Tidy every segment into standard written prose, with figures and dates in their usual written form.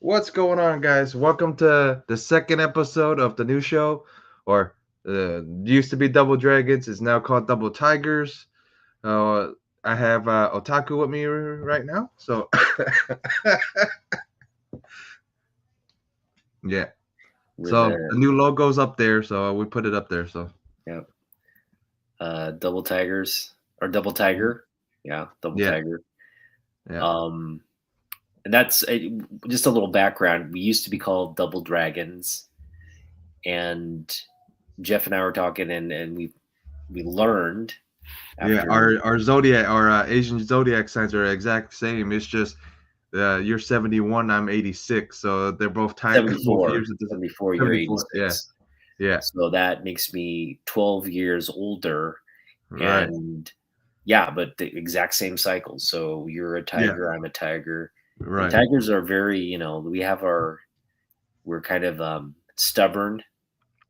What's going on, guys? Welcome to the second episode of the new show, or used to be Double Dragons, is now called Double Tigers. Uh, I have Otaku with me right now, so yeah. With So the new logo's up there, so we put it up there. So yeah, double tigers or double tiger, double yeah, tiger. yeah, Um, and that's just a little background. We used to be called Double Dragons, and Jeff and I were talking, and we learned yeah. after Our zodiac, our Asian zodiac signs are exact same. It's just you're 71, I'm 86, so they're both time, both 74, years. 74, you're 74. Yeah, 86. yeah. So that makes me 12 years older, Right. and yeah, but the exact same cycle. So you're a Yeah. tiger, I'm a tiger. And Right. tigers are very, we're kind of stubborn,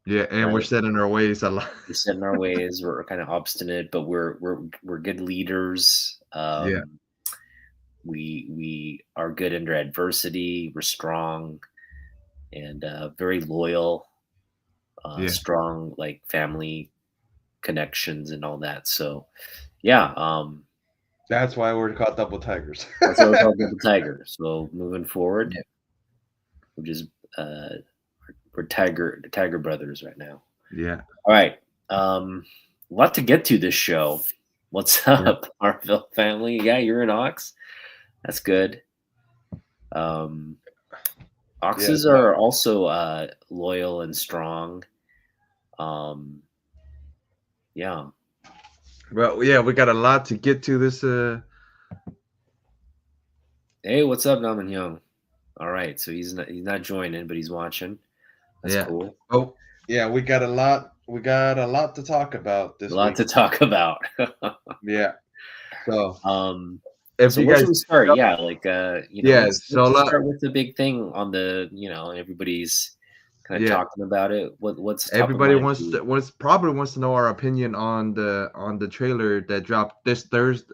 Yeah, and we're right? set in our ways a lot. We're set in our ways. We're kind of obstinate, but we're good leaders. Yeah, We are good under adversity. We're strong and very loyal, yeah. strong like family connections and all that. So yeah, That's why we're called double tigers. that's what we call the tiger. So moving forward, Yeah. we're just uh, we're tiger brothers right now. Yeah. All right, a lot to get to this show. What's Yeah. up, Marville family? Yeah, you're an ox. That's good. Um, Yeah. Oxes are also loyal and strong. Um, yeah. Well, yeah, we got a lot to get to this. Hey, what's up, Naman Young? All right, so he's not joining, but he's watching. That's Yeah. cool. Oh, yeah, we got a lot. We got a lot to talk about A this lot week. to talk about. Yeah. So, If if you where guys, should we start? Yeah, like yeah. let's So, just start with the big thing on the everybody's kind of yeah, talking about it. What's top of everybody mind for you? probably wants to know our opinion on the trailer that dropped this Thursday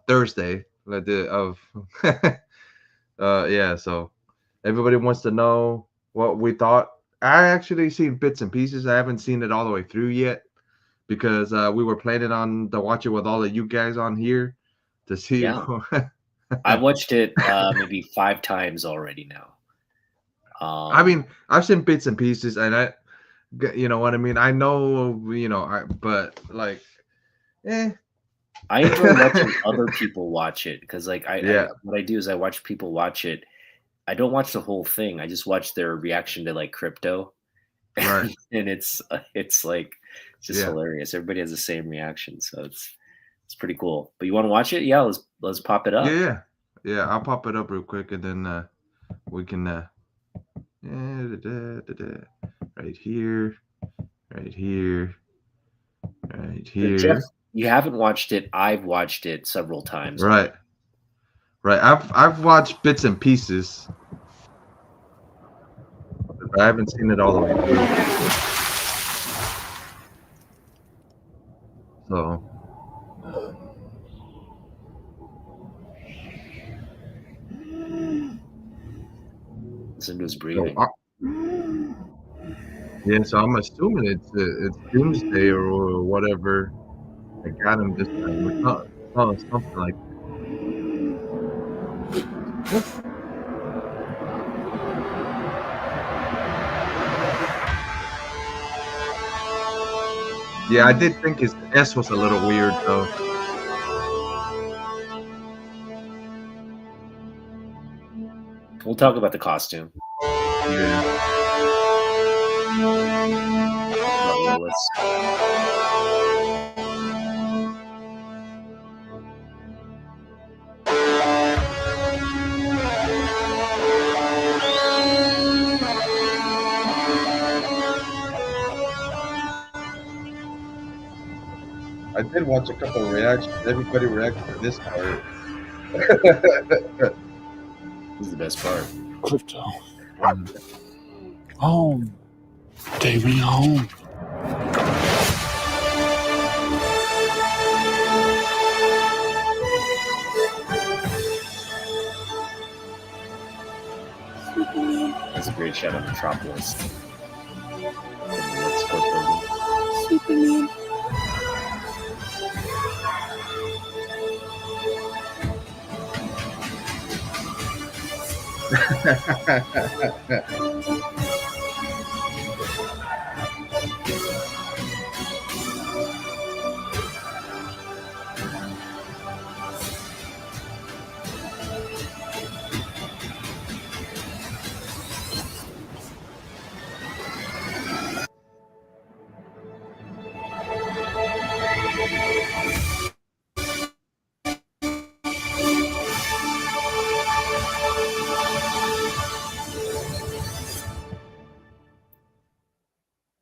Thursday, like the of yeah. So everybody wants to know what we thought. I actually seen bits and pieces. I haven't seen it all the way through yet because we were planning on to watch it with all of you guys on here to see. Yeah, I've watched it maybe 5 times already now. I mean, I've seen bits and pieces, and you know what I mean. I know, but like, eh. I enjoy watching other people watch it because, like, Yeah, what I do is I watch people watch it. I don't watch the whole thing. I just watch their reaction to like crypto, right. and it's like it's just Yeah, hilarious. Everybody has the same reaction, so it's pretty cool. But you want to watch it? Yeah, let's pop it yeah, up. yeah, yeah. I'll pop it up real quick, and then we can right here, right here, right So Jeff, here. you haven't watched it. I've watched it several times already. Right, right. I've watched bits and pieces, but I haven't seen it all the way through. So Listen to his so breathing. yeah. So I'm assuming it's Doomsday or whatever. I got him this time. Something like. Yeah, I did think his S was a little weird though. We'll talk about the costume. Yeah. About Willis. I did watch a couple of reactions. Everybody reacted to this part. This is the best part. Crypto. Home. Take me home. That's a great shot of Metropolis. Let's go, Superman.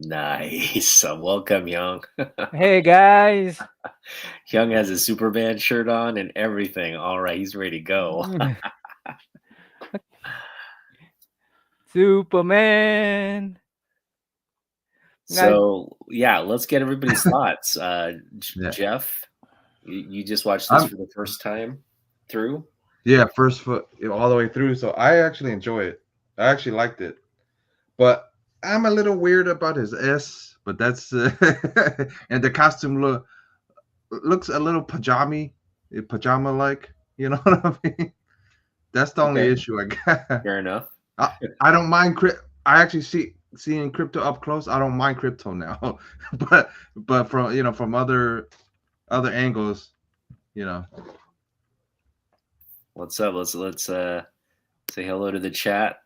Nice. Welcome, Young. Hey guys. Young has a Superman shirt on and everything. All right, he's ready to go. Superman. So yeah, let's get everybody's thoughts. Yeah. Jeff, you just watched this for the first time through? Yeah, first foot all the way through. So I actually enjoy it. I actually liked it, but I'm a little weird about his S. But that's and the costume looks a little pajama like. You know what I mean? That's the only issue I got. Fair enough. I don't mind I actually seeing Crypto up close. I don't mind Crypto now, but from from other angles, What's up? Let's say hello to the chat.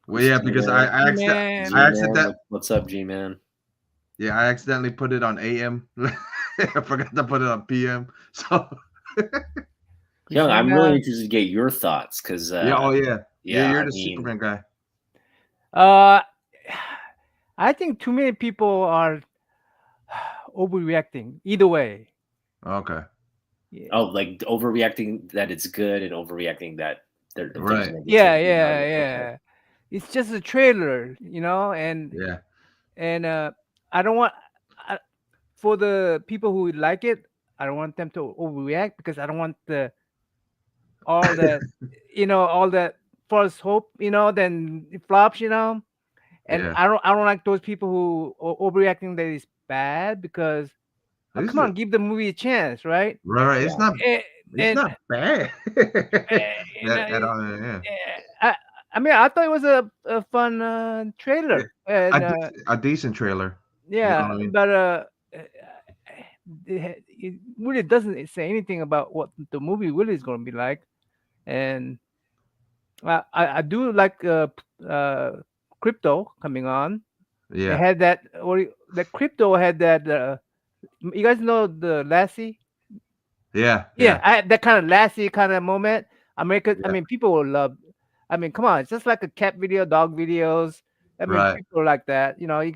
Well, yeah, because I accidentally. What's up, G-Man? Yeah, I accidentally put it on AM. I forgot to put it on PM. So, Young, I'm really interested to get your thoughts because you're the Superman guy. I think too many people are overreacting. Either way. Okay. Yeah. Oh, like overreacting that it's good and overreacting that they're right. Yeah. It's just a trailer, and I don't want for the people who like it. I don't want them to overreact because I don't want all that all that false hope, then it flops, and I don't like those people who are overreacting that it's bad because come on, give the movie a chance, right? Right. It's not. It's not bad at all. Yeah. I mean, I thought it was a fun trailer. A decent trailer. Yeah, you know what I mean? but it really doesn't say anything about what the movie really is going to be like, and I do like Crypto coming on. Yeah, it had that, or the Crypto had that. You guys know the Lassie? Yeah. That kind of Lassie kind of moment. America, I mean, people will love. I mean, come on, it's just like a cat video, dog videos. I mean, people like that, Yeah. I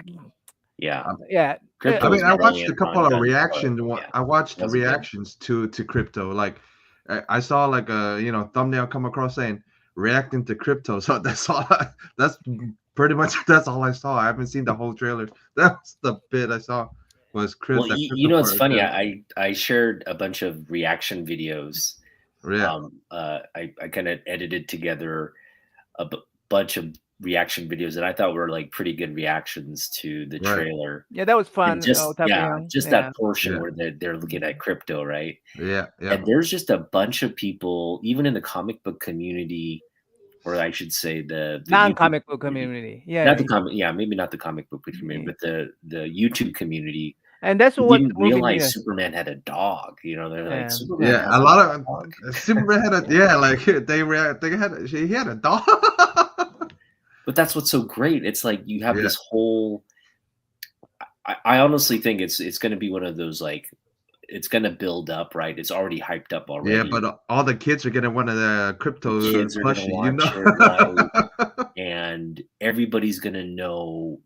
mean, I watched a couple of reactions. I watched reactions to Crypto. Like, I saw like a thumbnail come across saying reacting to Crypto. So that's all. That's pretty much all I saw. I haven't seen the whole trailer. That's the bit I saw. Was Chris? Well, it's funny. I shared a bunch of reaction videos. Yeah. I kind of edited together a bunch of reaction videos that I thought were like pretty good reactions to the trailer. Yeah, that was fun. And just that portion where they're looking at Crypto, right? Yeah. And there's just a bunch of people, even in the comic book community, or I should say the non-comic book community. Yeah. Maybe not the comic book community, but the YouTube community. And that's what didn't realize Superman had a dog. They're like, Superman a lot of Superman had he had a dog. But that's what's so great. It's like you have this whole. I honestly think it's going to be one of those, like, it's going to build up, right? It's already hyped up already. Yeah, but all the kids are getting one of the Crypto plushies, it, and everybody's going to know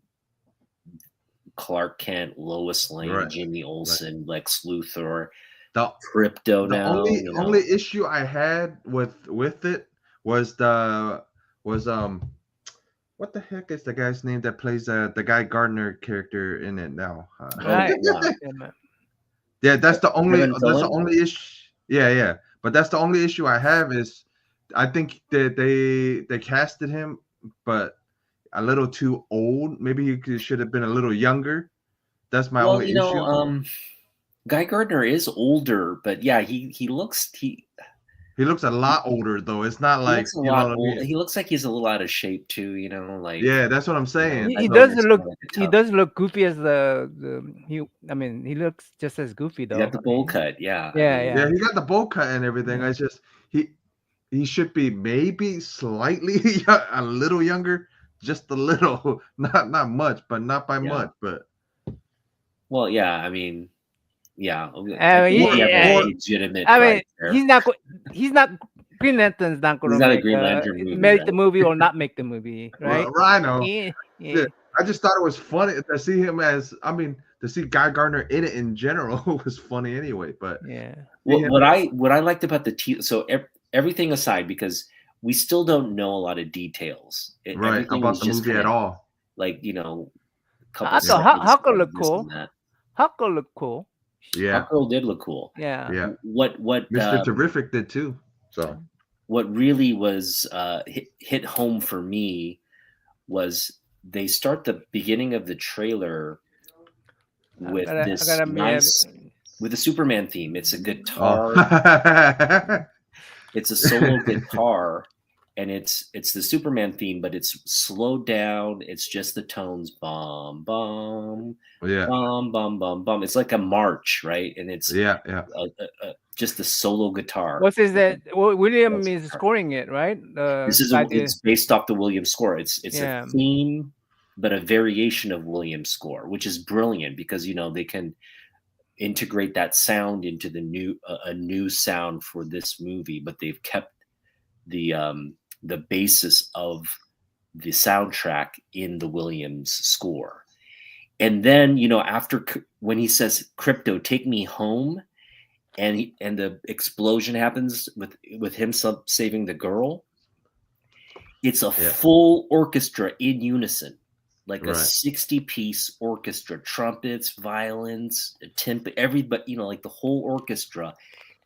Clark Kent, Lois Lane, Jimmy Olsen, Lex Luthor, Crypto. The only issue I had with it was what the heck is the guy's name that plays the Guy Gardner character in it now? Yeah, that's the only issue. Yeah, but that's the only issue I have is I think that they casted him, but a little too old. Maybe he should have been a little younger. That's my Well, only issue. Guy Gardner is older, but yeah, he looks He looks a lot older though. It's not he like looks a you know lot what I old. mean. He looks like he's a little out of shape too. Like Yeah, that's what I'm saying. He I think doesn't it's look. kinda like a He tough. doesn't look goofy as the he. I mean, he looks just as goofy He though. got the bowl cut. Yeah, Yeah, Yeah, he got the bowl cut and everything. Yeah. I just he should be maybe slightly a little younger, just a little, not much, but not by much. But well, yeah, I mean, yeah, I mean, you have a or legitimate I mean, gripe there. he's not. Green Lantern's not He's going not to a Green Lantern movie, make right? the movie or not make the movie, right? Rhino. Yeah, Yeah, yeah, I just thought it was funny to see him as. I mean, to see Guy Gardner in it in general was funny anyway. But yeah. What I liked about so everything aside, because we still don't know a lot of details. right Everything about was the just movie kind at of all. like couple I thought seconds Huckle of looked this cool. and that. Huckle looked cool. Yeah, Hawkgirl did look cool. Yeah. yeah. What Mr. Terrific did too. So what really was hit home for me was they start the beginning of the trailer with with the Superman theme. It's a guitar. Oh. It's a solo guitar, and it's the Superman theme, but it's slowed down. It's just the tones, bum bum, bum bum bum bum. It's like a march, right? And it's just the solo guitar. What is that? William is scoring it, right? It's based off the Williams score. It's a theme, but a variation of Williams' score, which is brilliant because they can integrate that sound into a new sound for this movie, but they've kept the basis of the soundtrack in the Williams score. And then after when he says, "Crypto, take me home," and the explosion happens with him saving the girl, it's a full orchestra in unison. Like a 60-piece orchestra, trumpets, violins, everybody, like the whole orchestra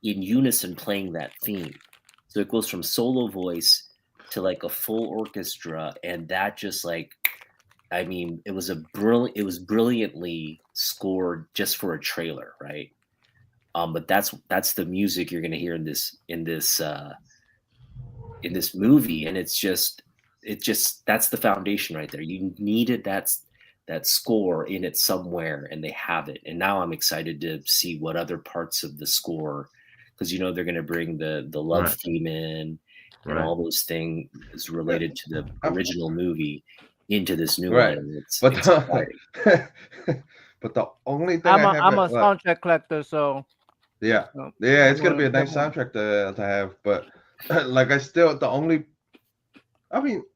in unison playing that theme. So it goes from solo voice to like a full orchestra, and that just it was brilliantly scored just for a trailer, right? But that's the music you're gonna hear in this movie, and it's just that's the foundation right there. You needed that score in it somewhere, and they have it. And now I'm excited to see what other parts of the score, because they're going to bring the love theme in and all those things related to the original movie into this new one. It's exciting. But the only thing I'm a soundtrack collector, so it's gonna be a nice soundtrack to have. But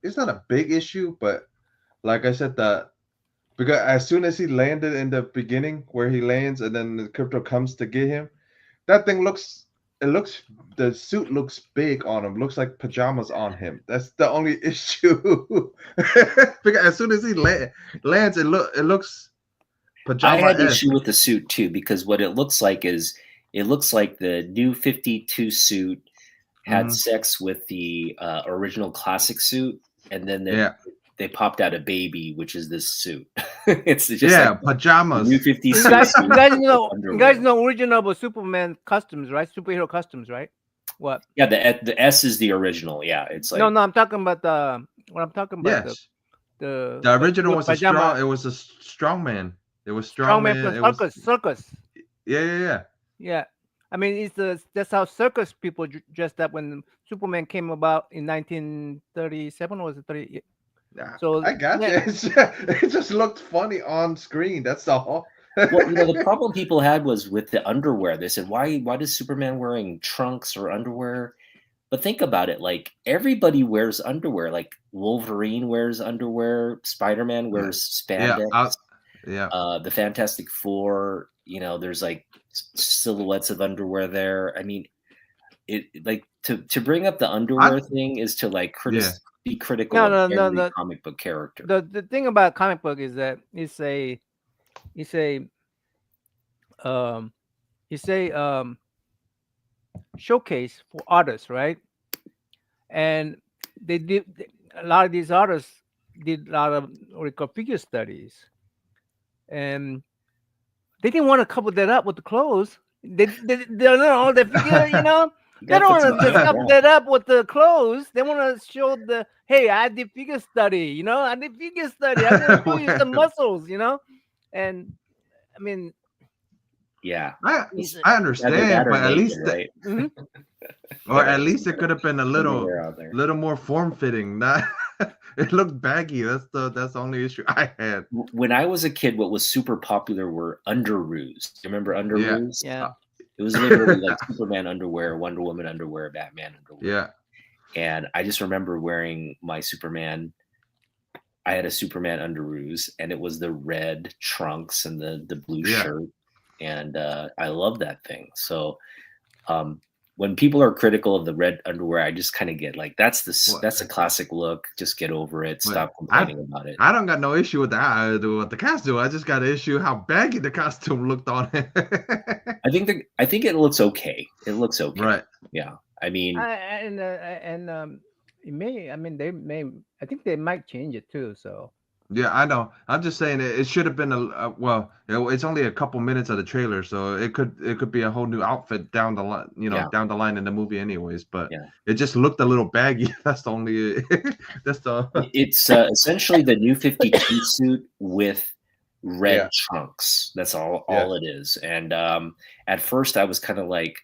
it's not a big issue, but like I said, because as soon as he landed in the beginning where he lands and then the Crypto comes to get him, that thing the suit looks big on him, looks like pajamas on him. That's the only issue. Because as soon as he lands, it looks pajama. I had an issue with the suit too, because what it looks like is the new 52 suit had sex with the original classic suit, and then they popped out a baby, which is this suit. It's just pajamas. New 50 you guys know original Superman costumes, right? Superhero costumes, right? What? Yeah, the S is the original. Yeah, it's like no. I'm talking about the the original was pajama. It was a strongman. It was strongman. Circus. Yeah. I mean, that's how circus people dressed up when Superman came about in 1937, or was it 30? So I got you. It just looked funny on screen. That's all. Well, the problem people had was with the underwear. They said, why does Superman wearing trunks or underwear? But think about it. Like, everybody wears underwear. Like, Wolverine wears underwear. Spider-Man wears spandex. The Fantastic Four, there's like silhouettes of underwear there. I mean, it like to bring up the underwear thing is to like be critical of every comic book character. The thing about comic book is that it's a showcase for artists, right? and they did a lot of these artists did a lot of what we call figure studies, and they didn't want to couple that up with the clothes. They don't know the figure, you know. They don't want to just couple that up with the clothes. They want to show the, hey, I did figure study, you know. I did figure study. I'm gonna show you some muscles, you know. And I mean, yeah, I understand, but at least right? or at least it could have been a little more form fitting. Not it looked baggy. That's the only issue I had. When I was a kid, what was super popular were underoos. You remember underoos? Yeah. It was literally like Superman underwear, Wonder Woman underwear, Batman underwear. Yeah. And I just remember wearing my Superman. I had a Superman underoos, and it was the red trunks and the blue shirt, and I love that thing. So when people are critical of the red underwear, I just kind of get like, that's a classic look. Just get over it. Stop complaining about it. I don't got no issue with that. What the costume. I just got an issue how baggy the costume looked on it. I think it looks okay. It looks okay. Right. Yeah. I mean, it may. I mean, they may. I think they might change it too. So. Yeah, I know. I'm just saying it should have been well. It's only a couple minutes of the trailer, so it could be a whole new outfit down the line, down the line in the movie, anyways. But it just looked a little baggy. That's the only. That's the. It's essentially the New 52 suit with red trunks. That's all it is. And at first, I was kind of like,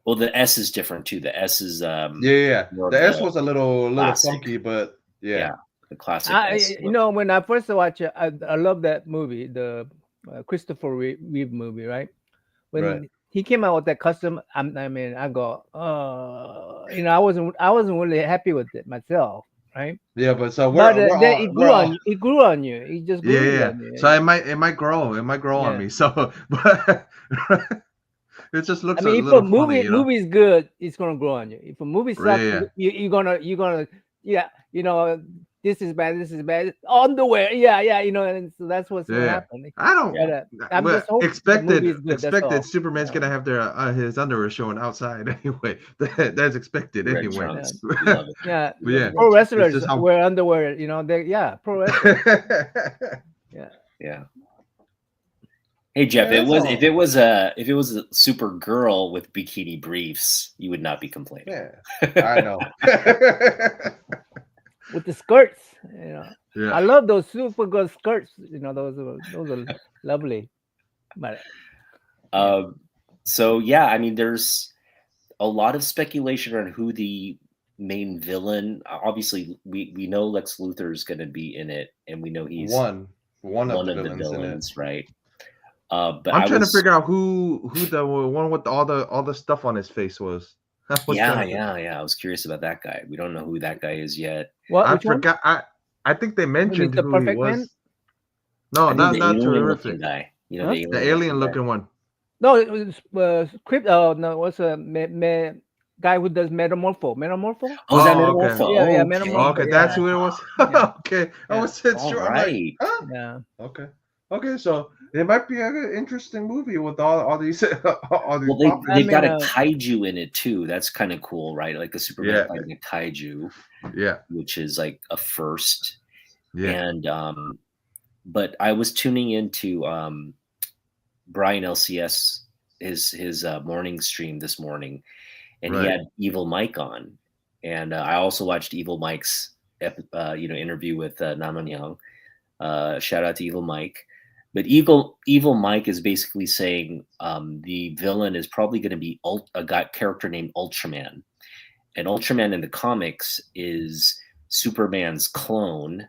well, the S is different too. The S is The S was a little funky, but yeah. The classic. When I first watched it, I love that movie, the Christopher Reeve movie, right? When he came out with that custom, I go, I wasn't really happy with it myself, right? Yeah, but so it grew on you. It just grew on you. So it might grow on me. So, but it just looks. If a movie's good, it's gonna grow on you. If a movie sucks, you're gonna this is bad. Underwear, and so that's what's gonna happen. I don't. I'm just expected. Superman's gonna have his underwear showing outside anyway. That's expected anyway. Pro wrestlers wear underwear. Pro wrestlers. Yeah. Hey Jeff, if it was a Supergirl with bikini briefs, you would not be complaining. Yeah, I know. With the skirts, I love those Supergirl skirts. Those are lovely. But I mean, there's a lot of speculation on who the main villain. Obviously, we know Lex Luthor is going to be in it, and we know he's one of the villains, right? But I'm trying to figure out who the one with all the stuff on his face was. I was curious about that guy. We don't know who that guy is yet. I forgot. I think they mentioned who he was. Man? No, not terrific guy. The alien looking one. No, it was Crypto. No, it was a guy who does Metamorpho. Oh, is that Metamorpho? Okay. Yeah, Metamorpho. Okay, that's who it was. Okay, I was sure. Right. Like, huh? Yeah. Okay, so it might be an interesting movie with all these. They've got a kaiju in it too. That's kind of cool, right? Like a Superman fighting a kaiju. Yeah, which is like a first. Yeah, and but I was tuning into Brian LCS his morning stream this morning, and he had Evil Mike on, and I also watched Evil Mike's interview with Naman Young. Shout out to Evil Mike. But Evil Mike is basically saying the villain is probably going to be a character named Ultraman. And Ultraman in the comics is Superman's clone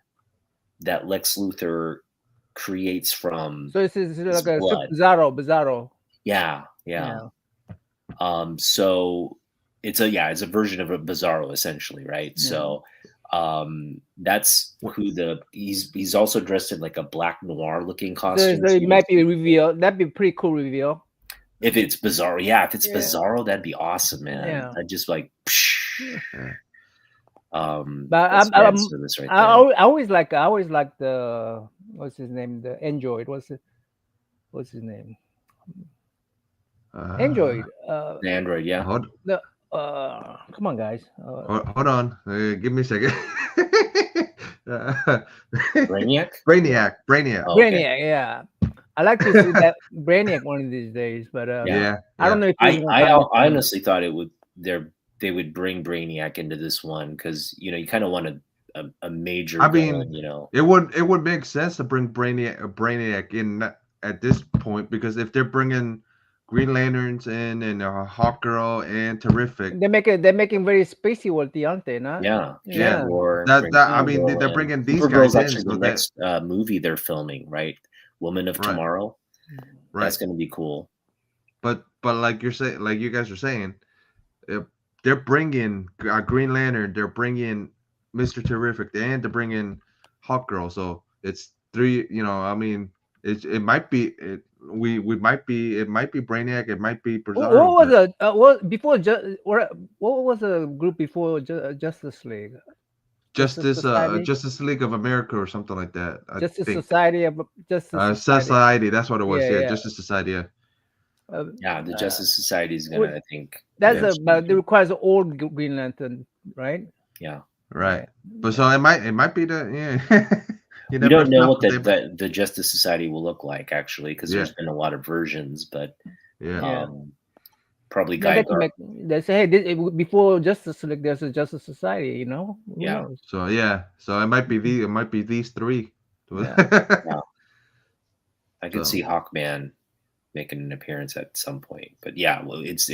that Lex Luthor creates from. So this is like a Bizarro. Yeah. So it's a version of a Bizarro essentially, right? Yeah. So that's who he's also dressed in like a black noir looking costume. So it might be a reveal. That'd be a pretty cool reveal. If it's Bizarro, Bizarro, that'd be awesome, man. Yeah. I'd just like but I always like the what's his name? The android. What's his name? Android. The android, yeah. Come on, guys. Hold on. Give me a second. Brainiac. Brainiac. Oh, okay. Brainiac, yeah. I like to see that Brainiac one of these days, but I don't know if he's gonna I come. honestly thought it would they would bring Brainiac into this one because you kind of want a major villain, It would make sense to bring Brainiac in at this point, because if they're bringing Green Lanterns in and Hawkgirl and Terrific, they're making very spacey worthy, aren't they? Not? Yeah. War, I mean, they're bringing these guys Supergirl's in. actually So the next movie they're filming, right? Woman of Tomorrow. Right. That's going to be cool. But like you're saying, like you guys are saying, they're bringing Green Lantern, they're bringing Mr. Terrific, and they're bringing Hawkgirl. So it's three. I mean, it might be we might be it might be Brainiac, it might be Bizarro. What was what before? What was a group before Justice League? Justice League of America or something like that. Society of Justice Society. That's what it was. Yeah, Justice Society. Yeah. The Justice Society is gonna. I think that's it requires an old Green Lantern, right? Yeah. Right. But so it might be the You don't know what the Justice Society will look like, actually, because there's been a lot of versions, but probably they say, hey, before Justice League, there's a Justice Society, Who knows? So it might be these three. I could see Hawkman making an appearance at some point, but it's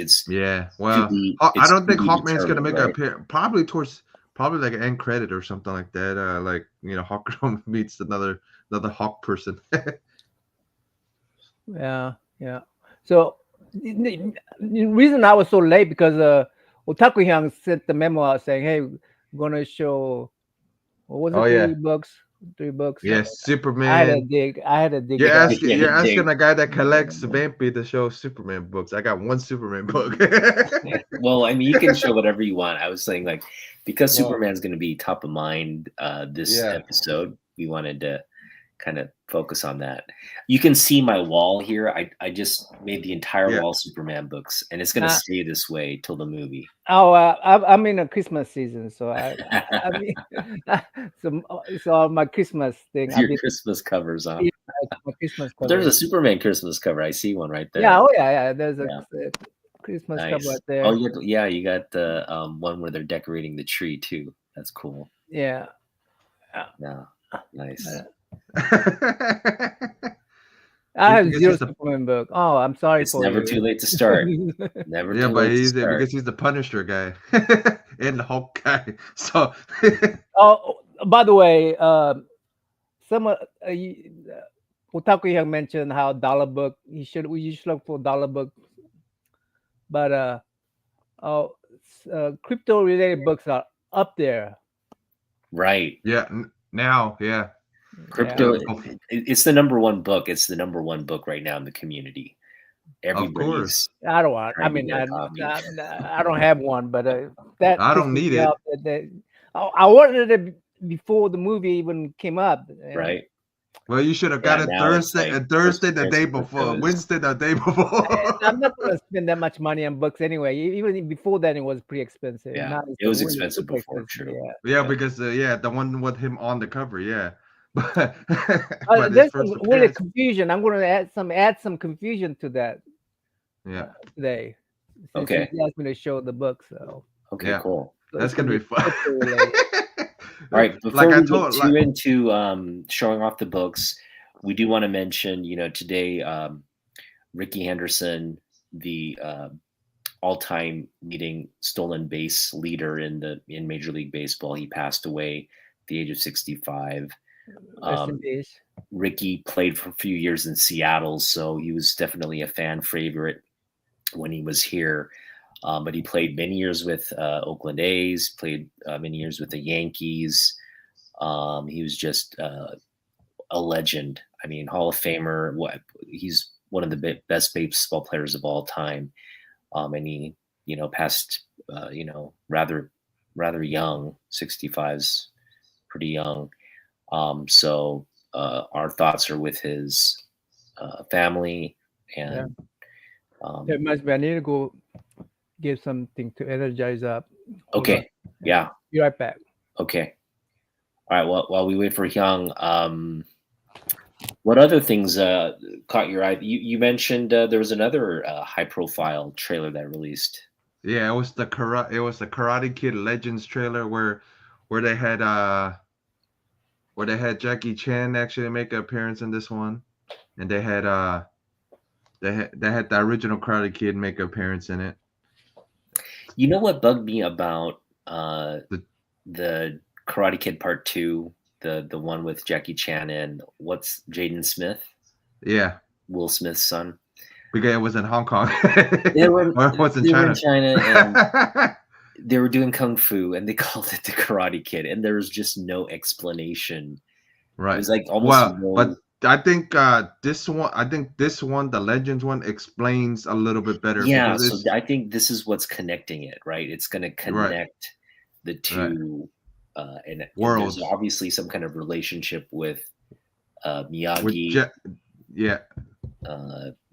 well, I don't think Hawkman's gonna make an appearance. Probably like an end credit or something like that. Like Hawkgirl meets another Hawk person. Yeah. So the reason I was so late because Otaku Hyang sent the memo out saying, "Hey, we're gonna show what was it? 3 books. Yes, Superman. I had to dig. You're asking a guy that collects Vampy to show Superman books. I got one Superman book. Well, I mean, you can show whatever you want. I was saying, because Superman's going to be top of mind this episode, we wanted to kind of focus on that. You can see my wall here. I just made the entire wall Superman books, and it's going to stay this way till the movie. Oh, I'm in a Christmas season, so I mean, so my Christmas thing. Your Christmas covers on. Yeah, my Christmas cover. There's a Superman Christmas cover. I see one right there. Yeah, yeah. There's a Christmas cover right there. Oh, you got the one where they're decorating the tree too. That's cool. Yeah. Nice. I have 0 Superman book. Oh, I'm sorry it's never too late to start. Never too late to start. Because he's the Punisher guy and the Hulk guy. So. By the way, some Otaku Hyang mentioned how dollar book. We should look for dollar book, but crypto related books are up there. Right. Yeah. Now. Yeah. Crypto, it's the number one book. It's the number one book right now in the community. Everybody's. I don't want. I mean, I don't have one, but that I don't need it. I ordered it before the movie even came up. Right. Well, you should have got it Thursday the day before, Wednesday the day before. I'm not going to spend that much money on books anyway. Even before then, it was pretty expensive. Yeah, it was expensive before, true. Yeah, because the one with him on the cover, but there's really confusion. I'm going to add some confusion to that. Yeah. Today. Okay. He asked me to show the book, so. Okay, cool. So that's gonna be fun. All right. Before we get too into showing off the books, we do want to mention, today, Ricky Henderson, the all-time leading stolen base leader in Major League Baseball, he passed away at the age of 65. Ricky played for a few years in Seattle, so he was definitely a fan favorite when he was here. But he played many years with Oakland A's, played many years with the Yankees. He was just a legend. I mean, Hall of Famer. He's one of the best baseball players of all time. And he, passed, rather young. 65's pretty young. So our thoughts are with his family and. It must be. I need to go get something to energize up. Hold on. Okay. Yeah. Be right back. Okay. All right. Well, while we wait for Hyung, what other things caught your eye? You mentioned there was another high-profile trailer that released. Yeah, it was the Karate Kid Legends trailer where they had Jackie Chan actually make an appearance in this one, and they had the original Karate Kid make an appearance in it. You know what bugged me about the Karate Kid Part 2, the one with Jackie Chan and what's Jaden Smith? Yeah, Will Smith's son. Because it was in Hong Kong. They were in China and they were doing kung fu, and they called it the Karate Kid, and there was just no explanation. Right. It was like almost but I think this one, the Legends one, explains a little bit better. Yeah, so I think this is what's connecting it, right? It's going to connect the two and worlds. There's obviously some kind of relationship with Miyagi.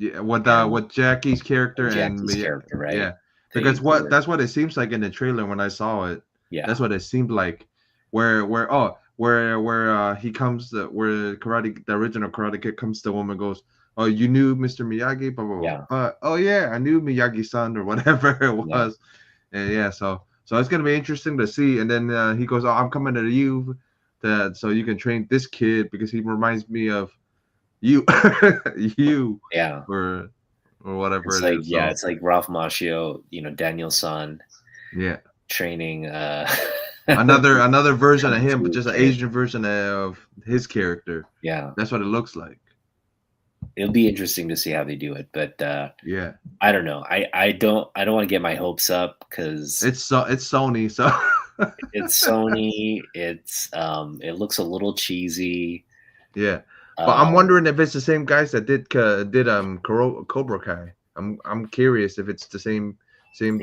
With Jackie's character character, right? Yeah, because that's what it seems like in the trailer when I saw it. Yeah, that's what it seemed like. Where he comes, where the original Karate Kid comes to the woman, goes, "Oh, you knew Mr. Miyagi?" Blah, blah, blah. Oh yeah, I knew Miyagi's son or whatever it was. And so it's gonna be interesting to see. And then he goes, "Oh, I'm coming to you, so you can train this kid because he reminds me of you, or whatever it's it is." Yeah, it's like Ralph Macchio, Daniel's son. Yeah, training another version of him, but just an Asian version of his character. Yeah, that's what it looks like. It'll be interesting to see how they do it, but I don't know. I don't want to get my hopes up because it's Sony, so it's Sony. It looks a little cheesy. Yeah, but I'm wondering if it's the same guys that did Cobra Kai. I'm curious if it's the same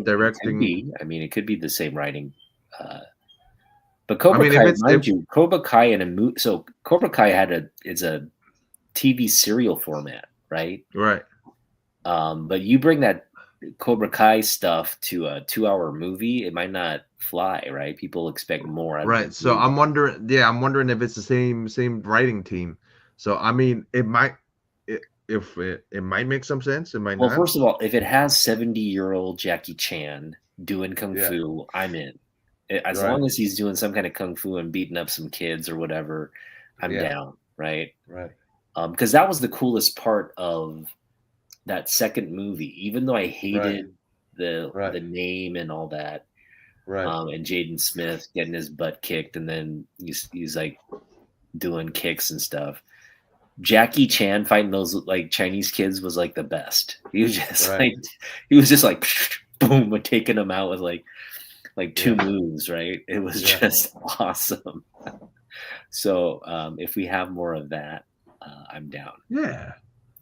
directing. It could be the same writing. But Cobra Kai, Cobra Kai in a movie. So Cobra Kai is a TV serial format, right? Right. But you bring that Cobra Kai stuff to a 2-hour movie, it might not fly, right? People expect more. Right. So I'm wondering. Yeah, I'm wondering if it's the same writing team. So it might. It might make some sense. It might not. Well, first of all, if it has 70-year-old Jackie Chan doing kung fu, I'm in. As long as he's doing some kind of kung fu and beating up some kids or whatever, I'm down, right? Right. Because that was the coolest part of that second movie. Even though I hated the name and all that, and Jaden Smith getting his butt kicked, and then he's like doing kicks and stuff. Jackie Chan fighting those like Chinese kids was like the best. He was just like boom, and taking them out with like 2 moves, right? It was just awesome. So if we have more of that, I'm down. Yeah,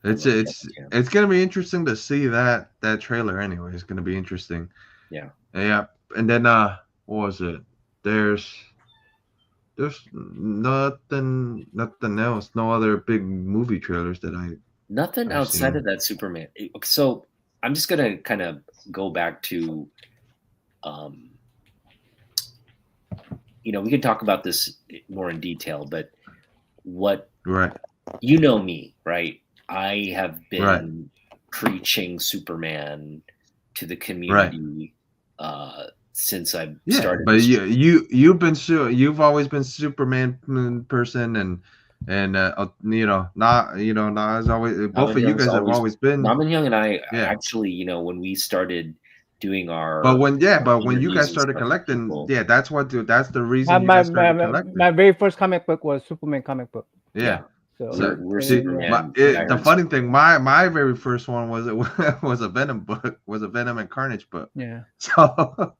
it's gonna be interesting to see that trailer. Anyway, it's gonna be interesting. Yeah. And then what was it? There's nothing else. No other big movie trailers that Nothing outside of that Superman. So I'm just gonna kind of go back to, we can talk about this more in detail, but me, right? I have been preaching Superman to the community since I started. But you've always been Superman person, and not as always. Both of you guys have always been. Mom Young and I actually, when we started doing our. But when you guys started collecting, that's the reason you guys started collecting. My very first comic book was Superman comic book. Yeah. So we're Superman. The funny thing, my very first one was a Venom book, was a Venom and Carnage book. Yeah. So,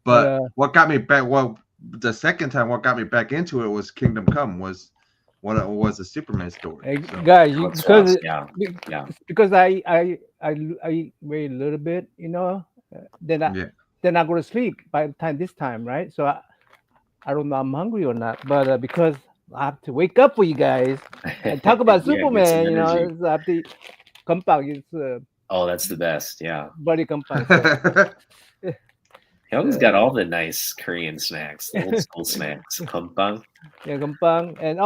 but what got me back? Well, the second time, what got me back into it was Kingdom Come. Was a Superman story. Hey, guys, because I wait a little bit, then I go to sleep by the time this time, right? So I don't know I'm hungry or not, but because I have to wake up for you guys and talk about Superman, I have to come back. Oh, that's the best. Yeah. Buddy Kampang. He always got all the nice Korean snacks, the old school snacks. Kampang. Yeah, Kampang. And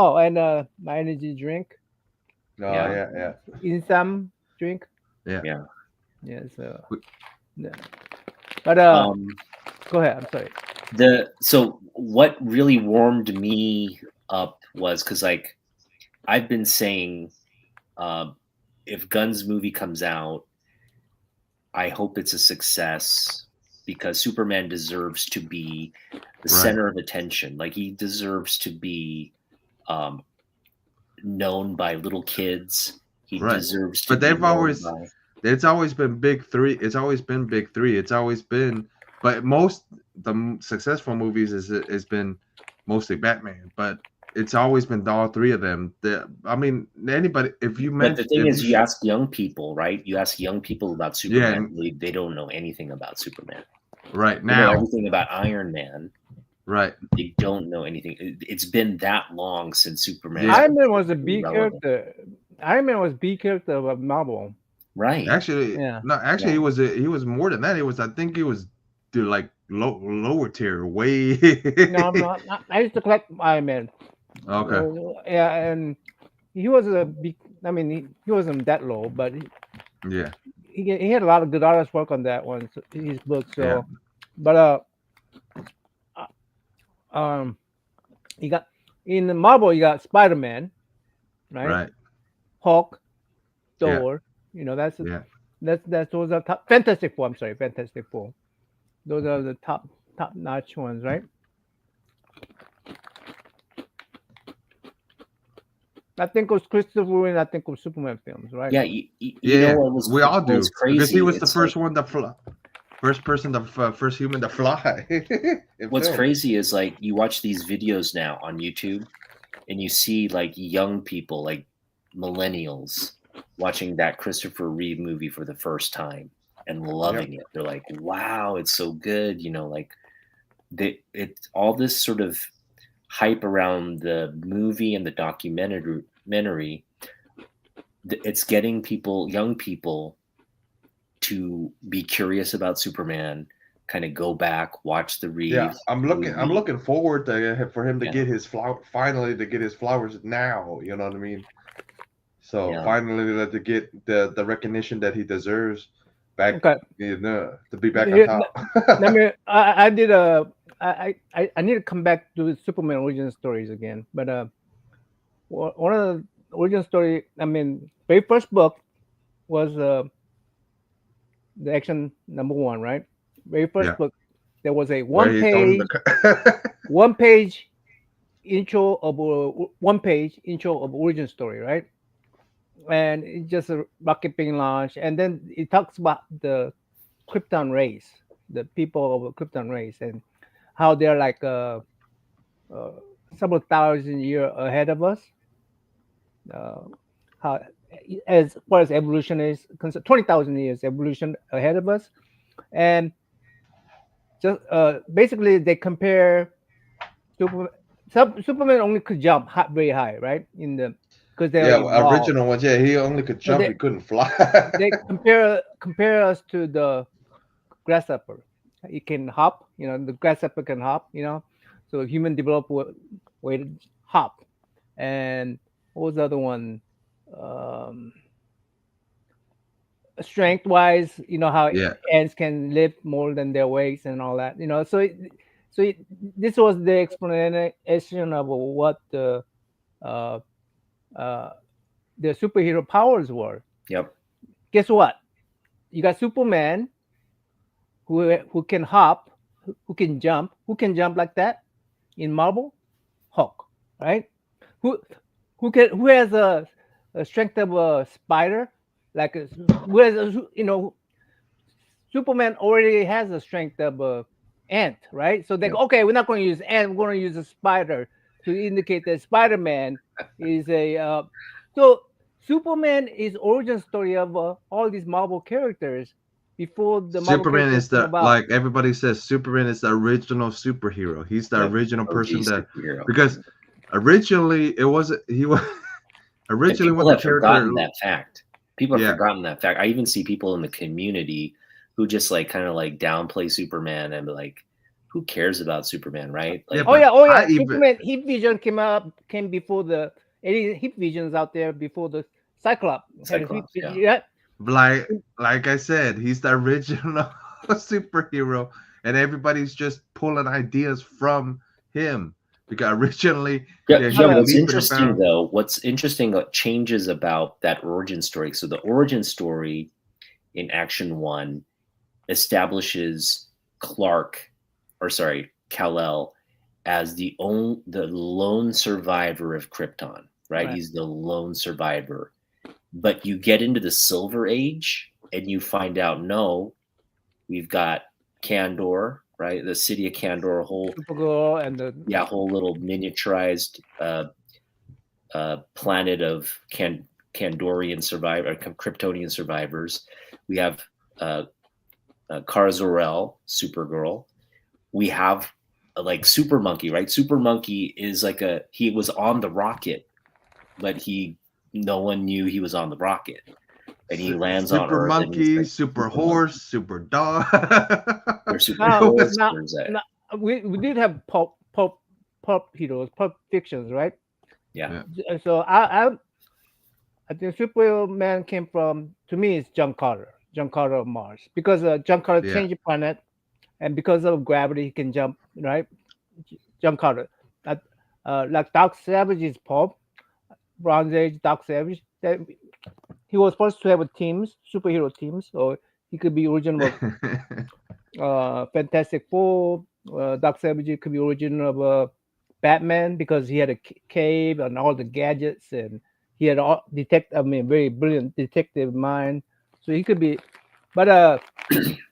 my energy drink. Oh yeah. Insam drink. Yeah. Yeah. So. Yeah. But go ahead. I'm sorry. So what really warmed me up was because like I've been saying, if Gunn's movie comes out, I hope it's a success because Superman deserves to be the center of attention. Like he deserves to be known by little kids. He deserves to. But it's always been big three. It's always been big three. It's always been, but the successful movies has been mostly Batman. But it's always been all three of them. I mean, anybody. If you but the thing is, you ask young people, right? You ask young people about Superman. Yeah, they don't know anything about Superman. Right now, they know everything about Iron Man. Right. They don't know anything. It's been that long since Superman. Iron Man was a B character. Iron Man was B character of Marvel. Right. Actually, he was more than that. I think he was like lower tier, way. No, I'm not. I used to collect Iron Man. Okay. Yeah, and he was a big. I mean, he wasn't that low, but he had a lot of good artist work on that one, his book. So, but you got in Marvel, you got Spider-Man, right? Right. Hulk, Thor. You know, that's those are top. Fantastic Four. I'm sorry, Fantastic Four. Those are the top notch ones, right? I think it was Christopher and I think it was Superman films, right? Yeah, you know what was, we all do crazy because he was the first one to fly, first human to fly. What's crazy is like you watch these videos now on YouTube, and you see like young people, like millennials, watching that Christopher Reeve movie for the first time and loving it. They're like, "Wow, it's so good!" You know, like it's all this sort of hype around the movie and the documentary. It's getting young people, to be curious about Superman, kind of go back, watch the Reeve. Yeah, I'm looking forward for him to get his finally to get his flowers now. You know what I mean? So finally to get the recognition that he deserves back. Okay. To be back on top. I need to come back to Superman origin stories again, but one of the origin story, I mean, very first book was the Action #1, right? Very first book, there was a one page intro of origin story, right? And it's just a rocket being launched, and then it talks about the Krypton race, the people of the Krypton race, and how they're like several thousand years ahead of us. How, as far as evolution is concerned, 20,000 years evolution ahead of us, and just basically they compare Superman only could jump very high, right? Because they original ones, he only could jump, he couldn't fly. They compare us to the grasshopper. It can hop, the grasshopper can hop, so human developed way to hop. And what was the other one? Strength wise, how ants can lift more than their weights and all that, so this was the explanation of what the superhero powers were. Yep. Guess what? You got Superman who can hop, who can jump like that in Marvel. Hulk, right? Who has a strength of a spider, like Superman already has a strength of a ant, right? So they go, okay, we're not going to use ant, we're going to use a spider to indicate that Spider-Man is a so Superman is origin story of all these Marvel characters before the Marvel Superman is like everybody says, Superman is the original superhero. He's the original person because originally he was originally when the character that fact. People have forgotten that fact. I even see people in the community who just like kind of like downplay Superman and be like, who cares about Superman, right? Like, yeah. Superman Heat Vision came before the Heat Visions out there before the Cyclops. Yeah. Like I said, he's the original superhero, and everybody's just pulling ideas from him because originally. What's interesting though, what changes about that origin story. So the origin story in Action 1 establishes Kal-El as the lone survivor of Krypton, right? He's the lone survivor. But you get into the Silver Age and you find out, no, we've got Kandor, right? The city of Kandor, whole little miniaturized planet of Kandorian survivors, Kryptonian survivors. We have Kara Zor-El, Supergirl. We have like Super Monkey, right? Super Monkey is like he was on the rocket, but no one knew he was on the rocket. And he lands on Earth. Super Monkey, Super Horse, Super Dog. We did have pulp heroes, pulp fictions, right? Yeah. So I think Superman came from, to me, it's John Carter of Mars, because John Carter changed the planet, and because of gravity, he can jump, right? John Carter, like Dark Savage is pulp, Bronze Age, Dark Savage. He was supposed to have superhero teams, so he could be original of Fantastic Four. Dark Savage could be original of Batman, because he had a cave and all the gadgets, and he had very brilliant detective mind. So he could be. But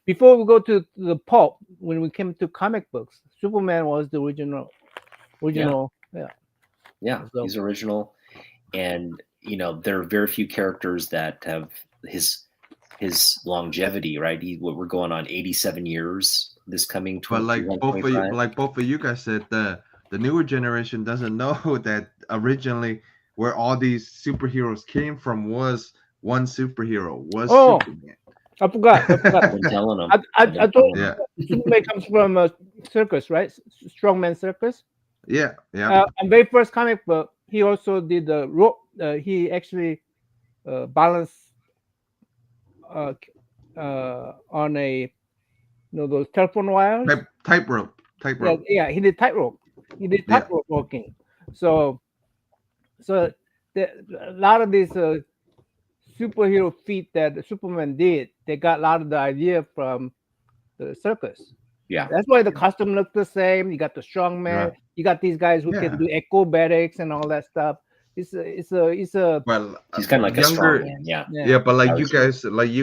before we go to the pulp, when we came to comic books, Superman was the original. Yeah, so he's original, and there are very few characters that have his longevity, right? We're going on 87 years this coming. But like both of you guys said, the newer generation doesn't know that originally where all these superheroes came from was one superhero, Superman. I forgot. I'm telling them. I told you, Superman comes from a circus, right? Strongman circus. Yeah. And very first comic book, he also did the rope. He actually balanced on those telephone wires. Tightrope. Yeah, he did tightrope. He did tightrope walking. So a lot of these superhero feat that Superman did, they got a lot of the idea from the circus. Yeah, that's why the costume looks the same. You got the strongman. Right. You got these guys who can do acrobatics and all that stuff. He's well, he's kind of like younger, a strongman. Yeah, but like you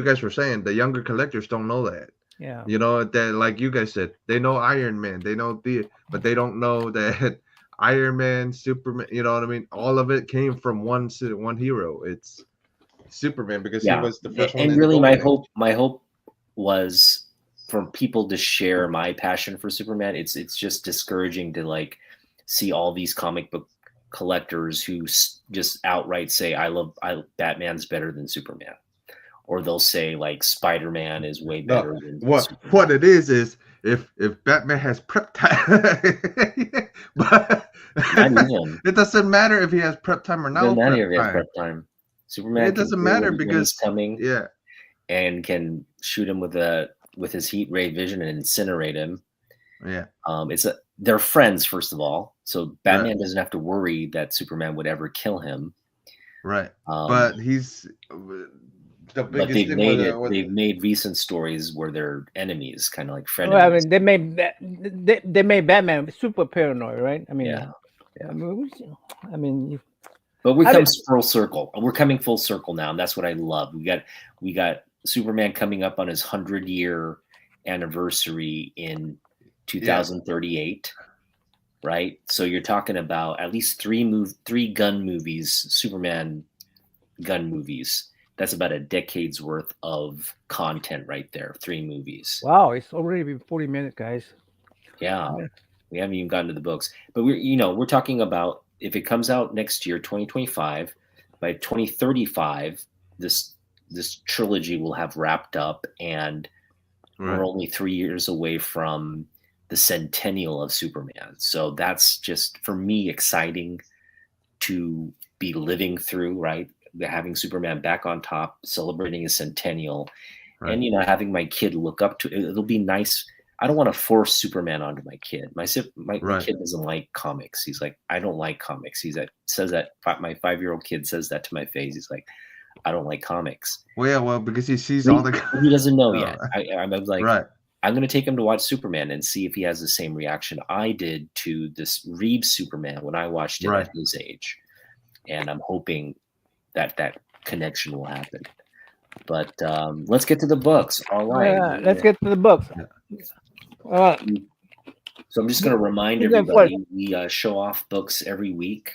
guys were saying, the younger collectors don't know that. Yeah, that, like you guys said, they know Iron Man, but they don't know that Iron Man, Superman, you know what I mean? All of it came from one hero. It's Superman, because he was the first one. And really, my hope was for people to share my passion for Superman. It's just discouraging to like see all these comic book collectors who just outright say Batman's better than Superman, or they'll say like Spider-Man is way better than Superman. What it is if Batman has prep time, but it doesn't matter if he has prep time or not. It doesn't matter if he has prep time. Superman, it doesn't matter because he's coming, and can shoot him with his heat ray vision and incinerate him. Yeah. They're friends, first of all, so Batman doesn't have to worry that Superman would ever kill him. Right. But he's the biggest thing. They've made recent stories where they're enemies, kind of like frenemies. Well, I mean, they made Batman super paranoid, right? I mean, but we come full circle. We're coming full circle now, and that's what I love. We got Superman coming up on his 100-year anniversary in 2038, right? So you're talking about at least three gun movies, Superman gun movies. That's about a decade's worth of content right there. 3 movies. Wow, it's already been 40 minutes, guys. Yeah, we haven't even gotten to the books, but we're talking about, if it comes out next year, 2025, by 2035, this this trilogy will have wrapped up, and we're only 3 years away from the centennial of Superman. So that's just, for me, exciting to be living through, right? Having Superman back on top, celebrating his centennial, and having my kid look up to it. It'll be nice. I don't want to force Superman onto my kid. My kid doesn't like comics. He's like, I don't like comics. Says that. My 5-year-old kid says that to my face. He's like, I don't like comics. Well, because he sees all the. He doesn't know yet. I'm like, right. I'm going to take him to watch Superman and see if he has the same reaction I did to this Reeves Superman when I watched it at his age. And I'm hoping that connection will happen. But let's get to the books. All right. Yeah, let's get to the books. So I'm just going to remind everybody, we show off books every week.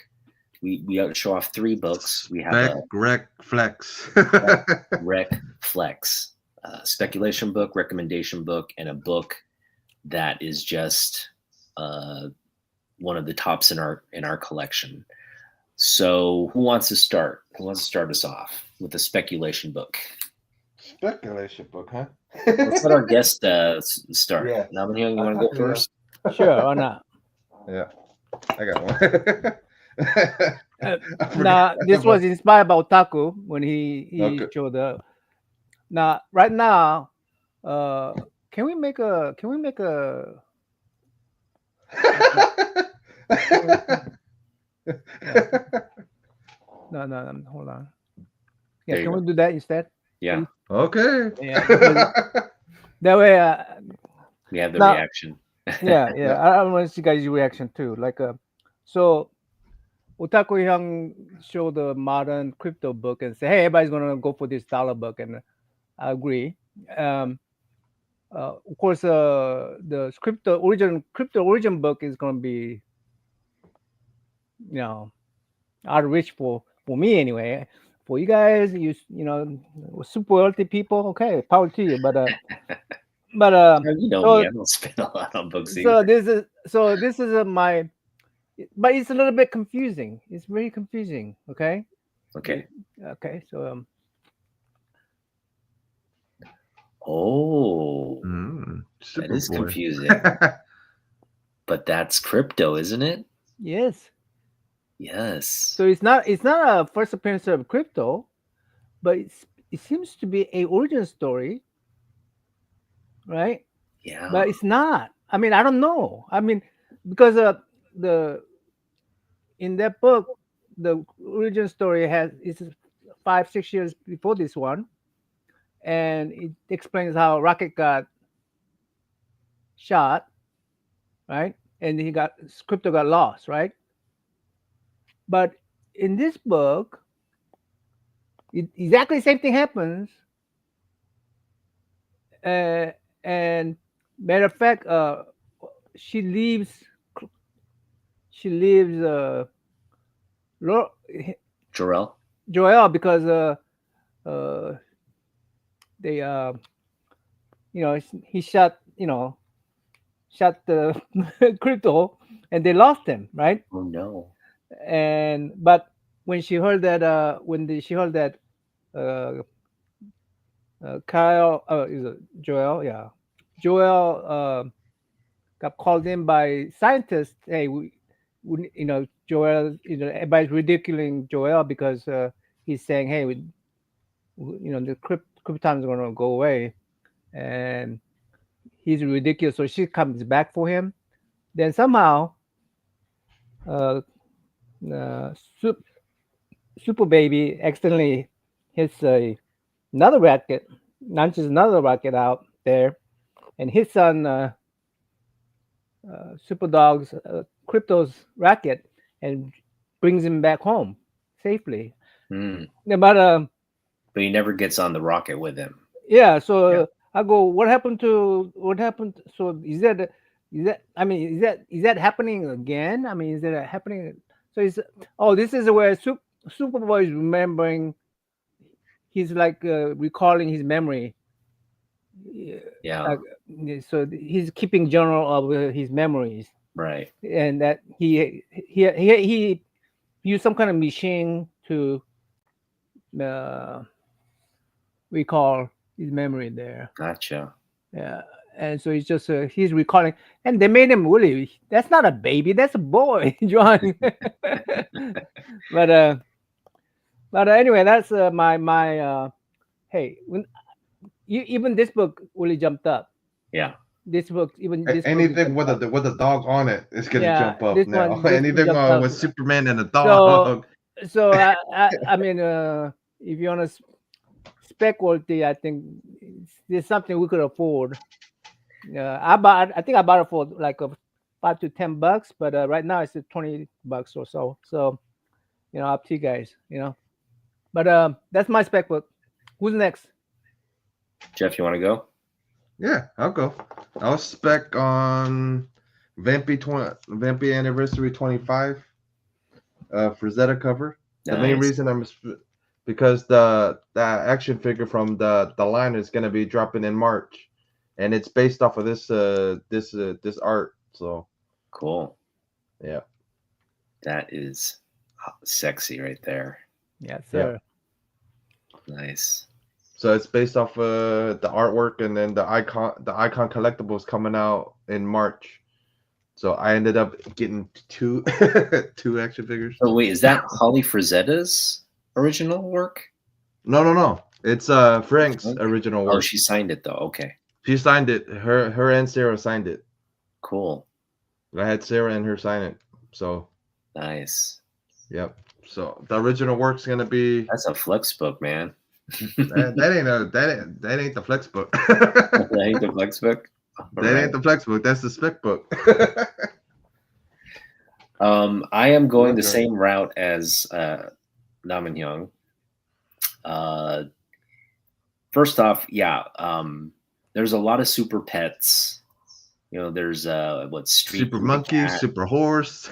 We show off 3 books. We have Rec, Flex. Rec, Flex. Speculation book, recommendation book, and a book that is just one of the tops in our collection. So who wants to start? Who wants to start us off with the speculation book? Speculation book, huh? Let's let our guest start. Yeah. Naman, you want to go first? Sure, why not? Yeah, I got one. Now, this was inspired by Otaku when he showed up. Now, right now, can we make a no, hold on. Yeah, can we do that instead? Yeah. Okay. Yeah. That way, we have the reaction. yeah. I want to see guys' reaction too. Like, so Otaku Young showed the modern crypto book and say, "Hey, everybody's gonna go for this dollar book," and I agree. Of course, the crypto origin book is gonna be, out of reach for me anyway. For you guys, you super wealthy people, okay, power to you. But me, I don't spend a lot on books either. So this is my, but it's a little bit confusing. It's very confusing. Okay. Okay. So that is confusing. But that's crypto, isn't it? Yes. So it's not a first appearance of crypto, but it seems to be a origin story, right? Yeah. But it's not. I mean, I don't know. I mean, because in that book, the origin story is 5-6 years before this one, and it explains how Rocket got shot, right? And crypto got lost, right? But in this book, exactly the same thing happens. And matter of fact, she leaves Joel because they he shot the crypto and they lost him, right? Oh no. But when she heard that Kyle is it Joel got called in by scientists. Hey, Joel, everybody's ridiculing Joel because he's saying, hey, the Krypton is going to go away, and he's ridiculous. So she comes back for him. Then somehow, Super Baby accidentally hits another rocket, launches another rocket out there, and hits on Super Dog's Crypto's rocket and brings him back home safely. But he never gets on the rocket with him. Yeah. So I go, what happened? So is that happening again? I mean, is that happening? So this is where Superboy is remembering. He's like recalling his memory. Yeah. So he's keeping journal of his memories. Right. And that he used some kind of machine to recall his memory there. Gotcha. Yeah, and so he's just he's recalling, and they made him really. That's not a baby. That's a boy drawing. but anyway, that's my. Hey, when even this book really jumped up. Yeah. This book, even this anything book with a dog on it is gonna jump up this now. one, this Anything jumped up. with Superman and a dog. So I mean, if you want to spec quality, I think there's something we could afford. I think I bought it for like $5 to $10, but right now it's $20 or so. So, up to you guys. But that's my spec book. Who's next? Jeff, you want to go? Yeah, I'll go. I'll spec on Vampy Anniversary 25 Frazetta cover. Nice. The main reason because the action figure from the line is going to be dropping in March, and it's based off of this art. So cool. Yeah, that is sexy right there. Yes, sir. Yeah. Nice. So it's based off the artwork, and then the icon collectibles coming out in March. So I ended up getting two action figures. Oh wait, is that Holly Frazetta's original work? No. It's Frank's original work. Oh, she signed it though. Okay. She signed it. Her and Sarah signed it. Cool. I had Sarah and her sign it. So nice. Yep. So the original work's gonna be. That's a flex book, man. that ain't the flex book. That ain't the flex book. Ain't the flex book. That's the spec book. I am going the same route as Naman Young. First off, there's a lot of super pets. There's Super Monkey, cat. Super Horse,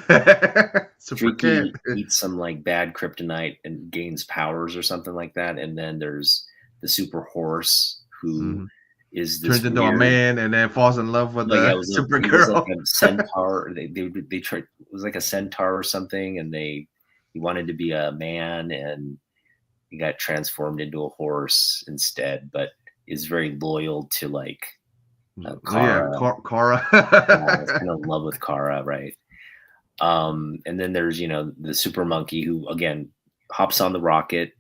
Super Cat. Eats some like bad kryptonite and gains powers or something like that. And then there's the Super Horse who is this turns into a man and then falls in love with the Super Girl. Like a centaur. They tried. It was like a centaur or something, and he wanted to be a man, and he got transformed into a horse instead, but is very loyal to like. Kara. Kara. Is kind of in love with Kara, right? And then there's the Super Monkey who again hops on the rocket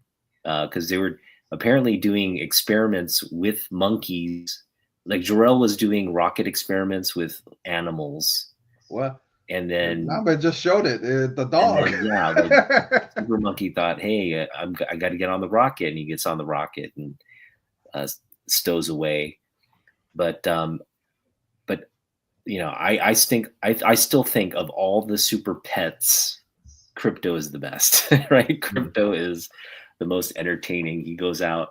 because they were apparently doing experiments with monkeys. Like Jor-El was doing rocket experiments with animals. What? And then I just showed it. The dog. Then, Super Monkey thought, "Hey, I got to get on the rocket," and he gets on the rocket and stows away. But I still think of all the super pets, Crypto is the best, right? Crypto is the most entertaining. He goes out,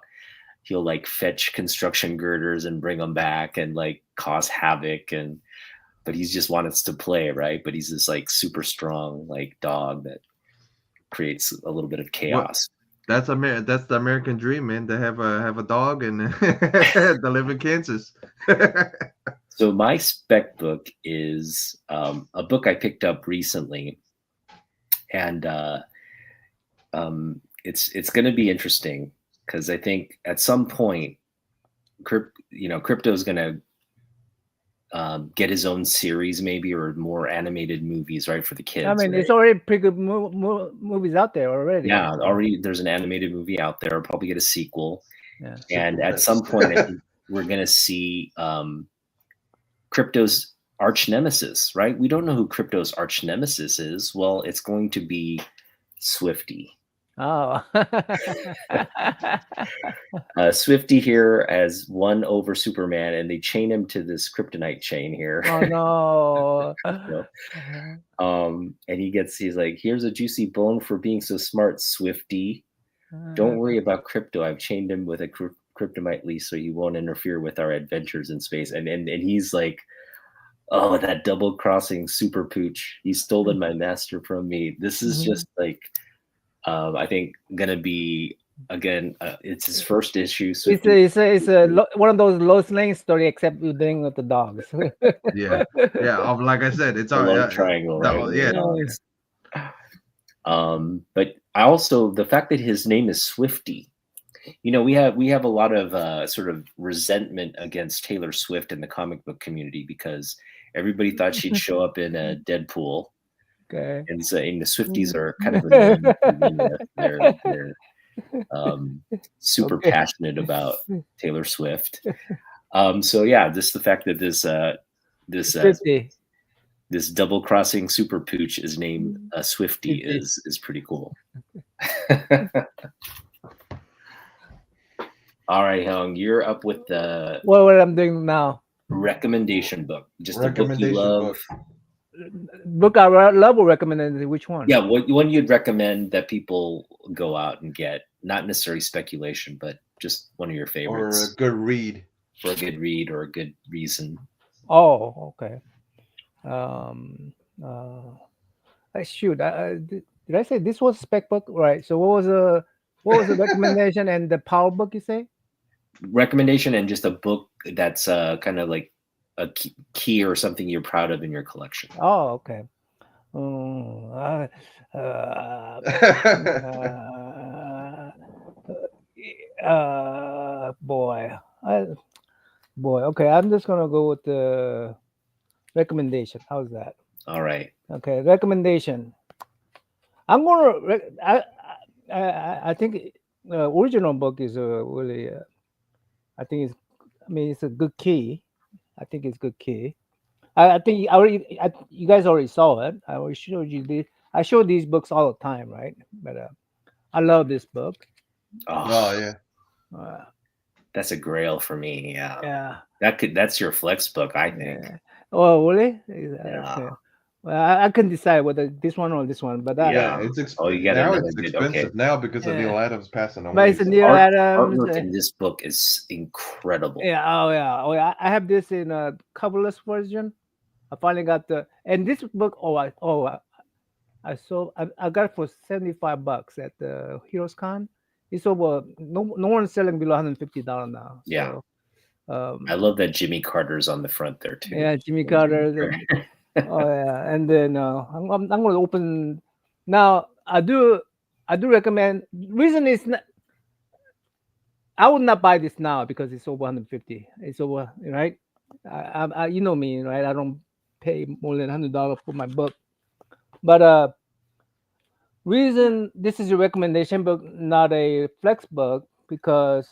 he'll like fetch construction girders and bring them back and like cause havoc, but he's just wants to play, right? But he's this like super strong like dog that creates a little bit of chaos. That's the American dream, man. To have a dog and to live in Kansas. So my spec book is a book I picked up recently, and it's going to be interesting because I think at some point, Crypto is going to get his own series, maybe, or more animated movies, right, for the kids. I mean, right? There's already pretty good movies out there already. Yeah, already there's an animated movie out there. I'll probably get a sequel. Yeah. And at some point, I think we're going to see Crypto's arch nemesis, right? We don't know who Crypto's arch nemesis is. Well, it's going to be Swifty. Oh. Swifty here as won over Superman, and they chain him to this kryptonite chain here. Oh no. And he's like, "Here's a juicy bone for being so smart, Swifty. Don't worry about Crypto. I've chained him with a kryptonite leash so he won't interfere with our adventures in space." And he's like, "Oh, that double crossing super pooch. He's stolen my master from me." This is just like I think gonna be again. It's his first issue. So it's one of those Lois Lane story, except you're dealing with the dogs. yeah. Like I said, it's all triangle. Right? Yeah. But I also the fact that his name is Swifty, we have a lot of sort of resentment against Taylor Swift in the comic book community because everybody thought she'd show up in a Deadpool. Okay. And saying the Swifties are kind of annoying. They're super passionate about Taylor Swift. So yeah, just the fact that this double crossing super pooch is named Swifty is pretty cool. All right, Hung, you're up with the what I'm doing now. Recommendation book. Just a book you love. Book I love or recommend? Which one? Yeah, what one you'd recommend that people go out and get? Not necessarily speculation, but just one of your favorites. Or a good read. For a good read or a good reason. Oh, okay. Shoot. Did I say this was spec book? Right. So what was the recommendation and the power book you say? Recommendation and just a book that's kind of like a key or something you're proud of in your collection. Oh, okay. Boy. Okay, I'm just gonna go with the recommendation. How's that? All right. Okay, recommendation. I'm gonna. I think the original book is really. I think it's. I mean, it's a good key. I think it's good key. I think you guys already saw it. I already showed you this. I show these books all the time, right? But I love this book. Oh yeah. That's a grail for me. Yeah. Yeah. That's your flex book, I think. Yeah. Oh, really? Yeah. Okay. Well, I couldn't decide whether this one or this one, but it's expensive now because of Neil Adams passing away. But it's Neil Adams. Artwork in this book is incredible. Yeah. Oh, yeah. I have this in a coverless version. I finally got and this book. I got it for $75 at the Heroes Con. It's over. No one's selling below $150 now. Yeah. So, I love that Jimmy Carter's on the front there too. Yeah, Jimmy Carter. Oh yeah, and then I'm going to open now. I do recommend. Reason is not, I would not buy this now because it's over 150. It's over, right? I you know me, right? I don't pay more than $100 for my book. But reason this is a recommendation book, not a flex book, because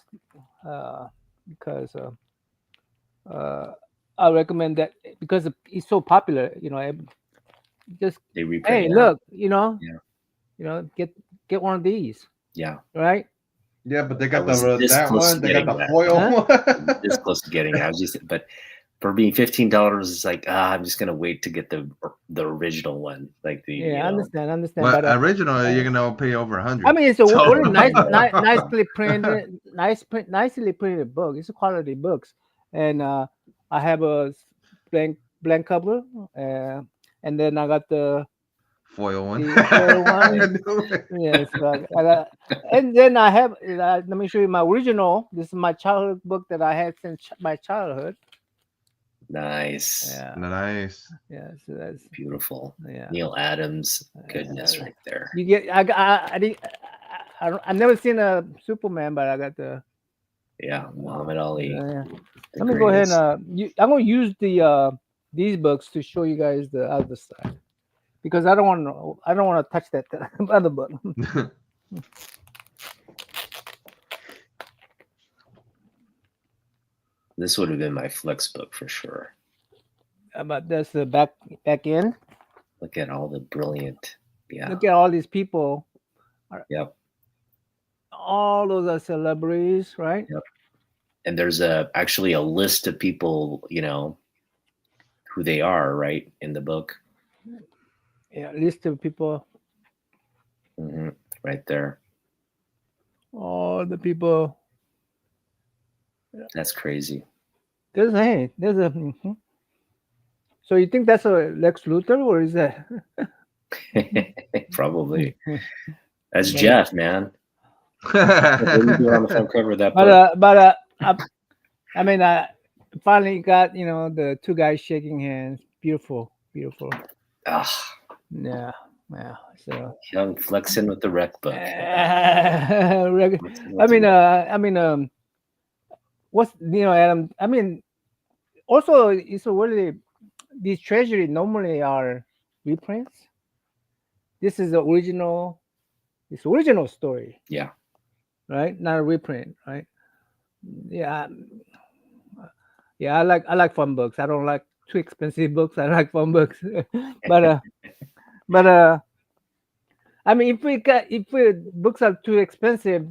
I recommend that because it's so popular. Just hey, look, get one of these. Yeah. Right. Yeah, but they got that one. They got the foil one. This close to getting it. I was just, but for being $15, it's like I'm just gonna wait to get the original one, like the. Yeah, I understand. But original, you're gonna pay over $100. I mean, it's a really nicely printed book. It's a quality books, and I have a blank cover, and then I got the foil one. Yes, I got, and then I have. Let me show you my original. This is my childhood book that I had since my childhood. Nice. Yeah. Nice. Yeah. So that's beautiful. Yeah. Neil Adams. Goodness, right there. You get. I've never seen a Superman, but I got the. Yeah, Muhammad Ali. Yeah. Let me go ahead and I'm going to use these books to show you guys the other side, because I don't want to touch that other book. This would have been my flex book for sure. But that's the back end. Look at all the brilliant. Yeah. Look at all these people. Yep. All those are celebrities, right? Yep. And there's actually a list of people, who they are, right, in the book. Yeah, list of people. Mm-hmm. Right there. All the people. That's crazy. There's a. Mm-hmm. So you think that's a Lex Luthor, or is that? Probably. That's Jeff, man. On the front cover of that book. But I mean, I finally got the two guys shaking hands. Beautiful. Ah. Yeah. Yeah. So Young flexing with the rec book. I mean, what's Adam? I mean, also it's really these treasury normally are reprints. This is the original. It's original story. Yeah. Right, not a reprint. Right. Yeah. Yeah, I like fun books. I don't like too expensive books. I like fun books. but I mean, if books are too expensive,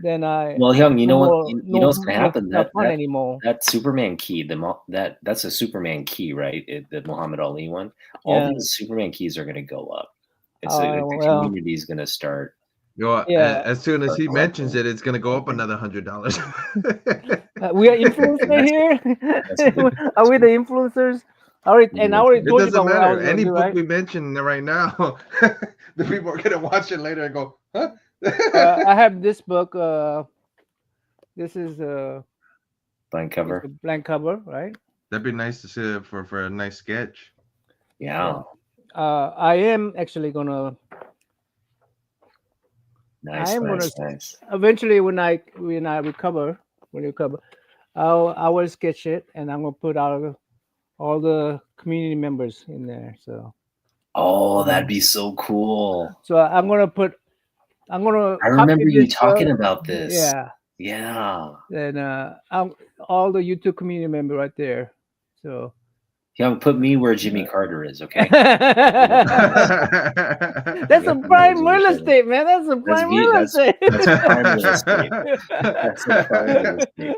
then Well, Young, you know what? more, You know no, what's gonna happen? not fun anymore. That Superman key, that's a Superman key, right? The Muhammad Ali one. All Yeah. these Superman keys are gonna go up. It's Well, the community is gonna start. Yeah. As soon as he mentions it, it's gonna go up another $100. We are influencer here. Are we the influencers? I already It told you doesn't about what I matter. was gonna Any do, book right? we mention right now, the people are gonna watch it later and go, huh? I have this book. This is Blank it's cover. a blank cover, right? That'd be nice to see for a nice sketch. Yeah. I am actually gonna. Nice. Eventually, when I recover, I will sketch it, and I'm gonna put all the community members in there. So. Oh, that'd be so cool. So I'm gonna. I remember you talking about this. Yeah. Yeah. And all the YouTube community member right there. So. Young, put me where Jimmy Carter is, okay? That's a prime real estate, man. That's a prime real estate. That's prime real estate. That's a prime real estate.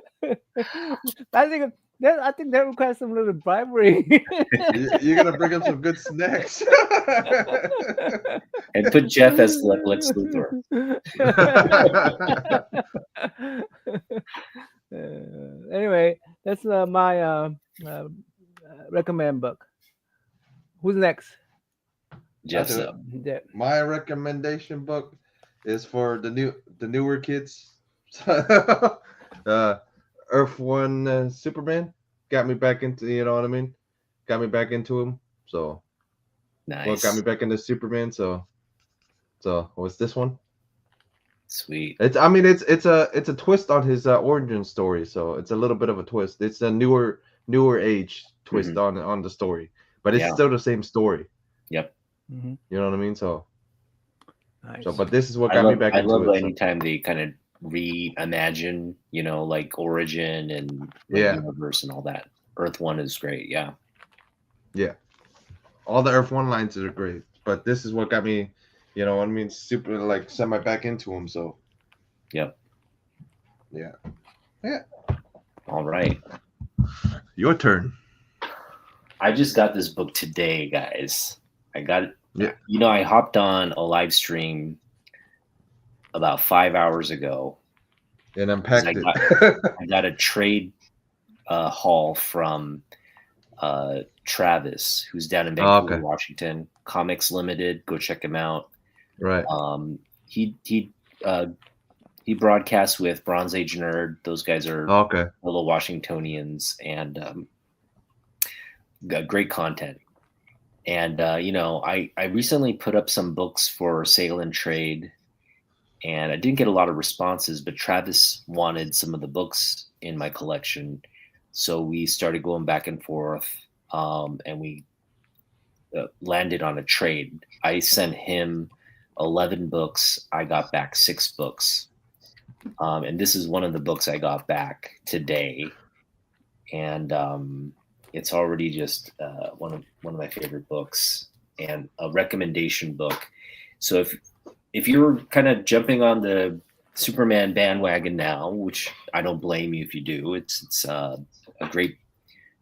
I think that requires some little bribery. You're gonna bring up some good snacks. And put Jeff as Lex Luthor. Anyway, that's my recommend book. Who's next? Jeff's up. My recommendation book is for the newer kids. Earth One Superman got me back into, you know what I mean? Got me back into him. So nice. Well, got me back into Superman. So what's this one? Sweet. It's a twist on his origin story. So it's a little bit of a twist. It's a newer age twist on the story, but it's still the same story. Yep. You know what I mean? So nice. But this is what got me back into it. I love anytime they kind of reimagine, like origin and universe and all that. Earth One is great. Yeah. All the Earth One lines are great, but this is what got me, you know what I mean, super like semi back into him. So yep. Yeah. All right. Your turn. I just got this book today, guys. I got it. Yeah. I hopped on a live stream about 5 hours ago. And unpacked it. I got a trade haul from Travis, who's down in Vancouver, Washington. Comics Limited. Go check him out. Right. He broadcasts with Bronze Age Nerd. Those guys are little Washingtonians and got great content. And I recently put up some books for sale and trade, and I didn't get a lot of responses, but Travis wanted some of the books in my collection. So we started going back and forth, and we landed on a trade. I sent him 11 books. I got back 6 books. And this is one of the books I got back today. And it's already just one of my favorite books and a recommendation book. So if you're kind of jumping on the Superman bandwagon now, which I don't blame you if you do, it's a great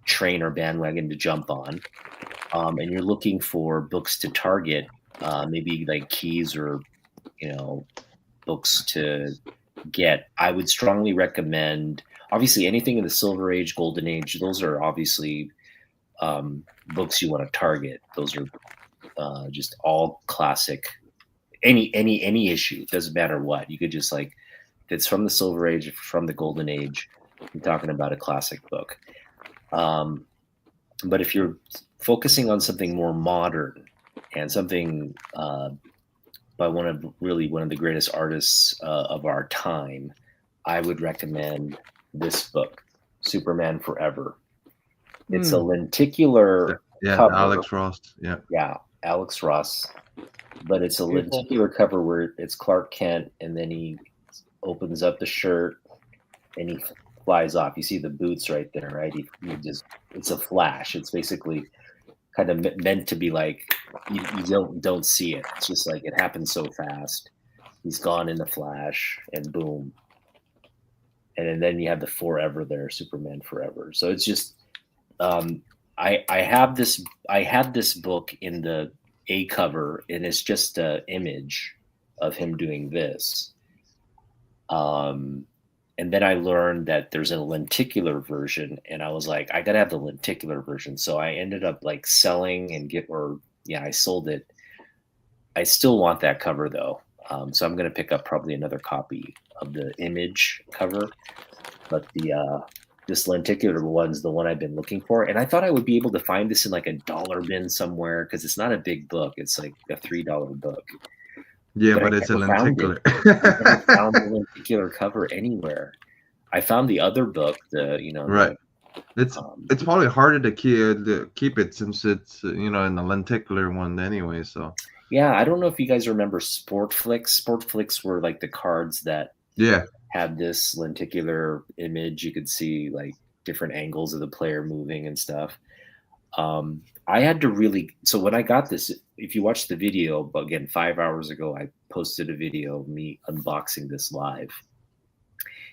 train or bandwagon to jump on, and you're looking for books to target, maybe like keys or books to get, I would strongly recommend, obviously, anything in the Silver Age, Golden Age. Those are obviously books you want to target. Those are just all classic. Any issue, doesn't matter what. You could just if it's from the Silver Age, from the Golden Age, you're talking about a classic book. But if you're focusing on something more modern, and something by one of the greatest artists of our time, I would recommend this book, Superman Forever. It's a lenticular cover. Alex Ross. Yeah, Alex Ross. But it's a lenticular cover where it's Clark Kent, and then he opens up the shirt and he flies off. You see the boots right there, right? He just, it's a flash. It's basically kind of meant to be like you don't see it. It's just like it happens so fast. He's gone in the flash, and boom. And then you have the forever there, Superman Forever. So it's just I had this book in the A cover, and it's just an image of him doing this. And then I learned that there's a lenticular version, and I was like, I gotta have the lenticular version. So I ended up like selling I sold it. I still want that cover though. So I'm gonna pick up probably another copy of the image cover, but this lenticular one's the one I've been looking for. And I thought I would be able to find this in like a dollar bin somewhere, because it's not a big book. It's like a $3 book. Yeah, but it's a lenticular. I never found the lenticular cover anywhere. I found the other book, right. It's probably harder to keep it since it's in the lenticular one anyway. So yeah, I don't know if you guys remember Sport Flicks. Sport Flicks were like the cards that had this lenticular image. You could see like different angles of the player moving and stuff. I had to so when I got this, if you watch the video, again, 5 hours ago, I posted a video of me unboxing this live.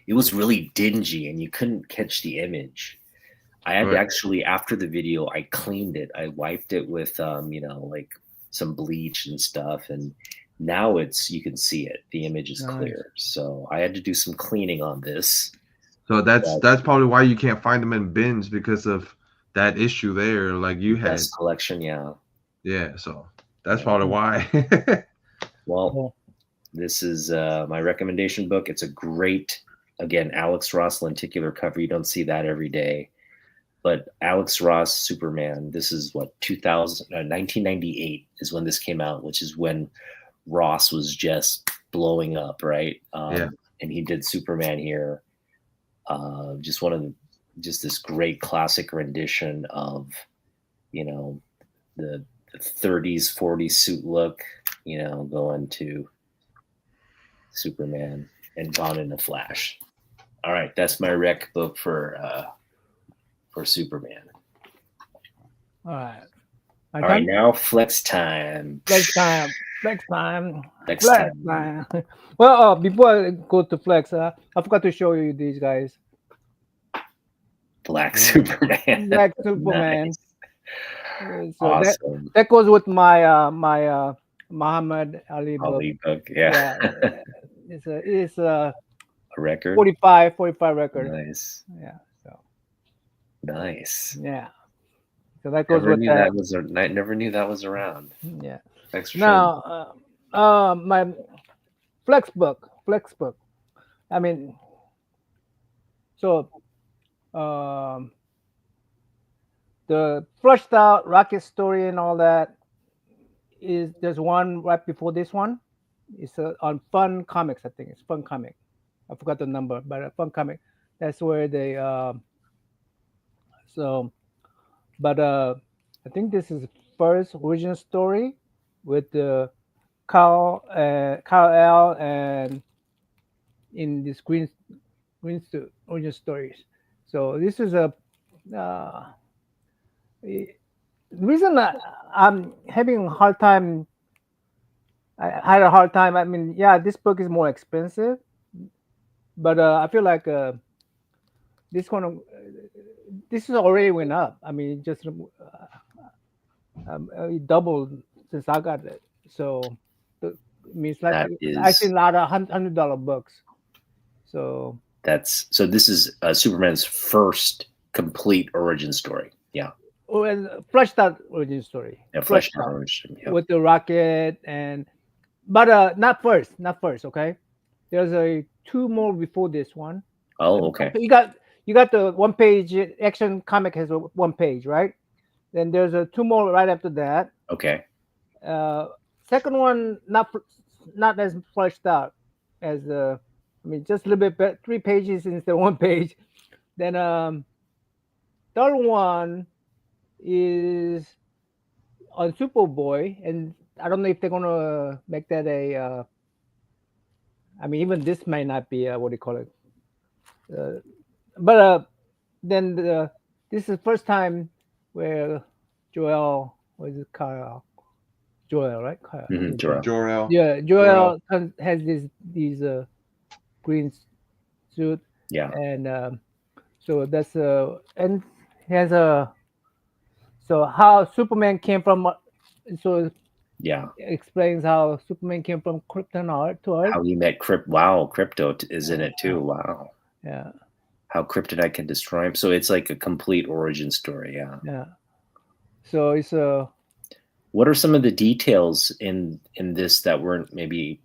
It was really dingy and you couldn't catch the image. I had to actually, after the video, I cleaned it. I wiped it with, like some bleach and stuff. And now you can see it. The image is clear. So I had to do some cleaning on this. So that's probably why you can't find them in bins, because of that issue there, like you had. Best collection, yeah. So that's probably why. Well, this is my recommendation book. It's a great, again, Alex Ross lenticular cover. You don't see that every day, but Alex Ross Superman. This is what 1998 is when this came out, which is when Ross was just blowing up, right? And he did Superman here. Just this great classic rendition of, the 30s, 40s suit look, going to Superman and gone in a flash. All right, that's my rec book for Superman. All right. All right, now flex time. Flex time. Well, before I go to flex, I forgot to show you these guys. Black Superman. Black Superman. Nice. So awesome. that goes with my my Muhammad Ali book. Yeah. It's a record. 45 record. Nice. Yeah. So nice. Yeah. So that goes with that. I never knew that was around. Yeah. Thanks for now, my flex book. I mean, so the flushed out rocket story and all that there's one right before this one. It's on Fun Comics, I think. It's Fun Comic. I forgot the number, but Fun Comic. That's where they I think this is the first original story with the Kal El and in this green original stories. So this is the reason I'm having a hard time. I had a hard time. I mean, this book is more expensive, but I feel like this is already went up. I mean, just it doubled since I got it. So it means like I see a lot of $100 books. So this is Superman's first complete origin story. Yeah. And fleshed out origin story. Yeah, fleshed out origin. Yep. With the rocket but not first. Okay, there's two more before this one. Oh, okay. You got the 1 page Action Comic has a 1 page, right? Then there's two more right after that. Okay. Second one not as fleshed out as I mean, just a little bit 3 pages instead of 1 page. Then third one is on Superboy, and I don't know if they're gonna make that a. I mean, even this may not be what do you call it? But then this is the first time where Joel was it Kyle? Joel, right? Kyle. Jor-El. Yeah, Joel has these green suit. Yeah. And so that's and has a so how Superman came from. So yeah, explains how Superman came from Krypton to Earth. How he met Crypto is in it too. Wow. Yeah. How Kryptonite can destroy him. So it's like a complete origin story. Yeah. Yeah. So it's a. What are some of the details in this that weren't maybe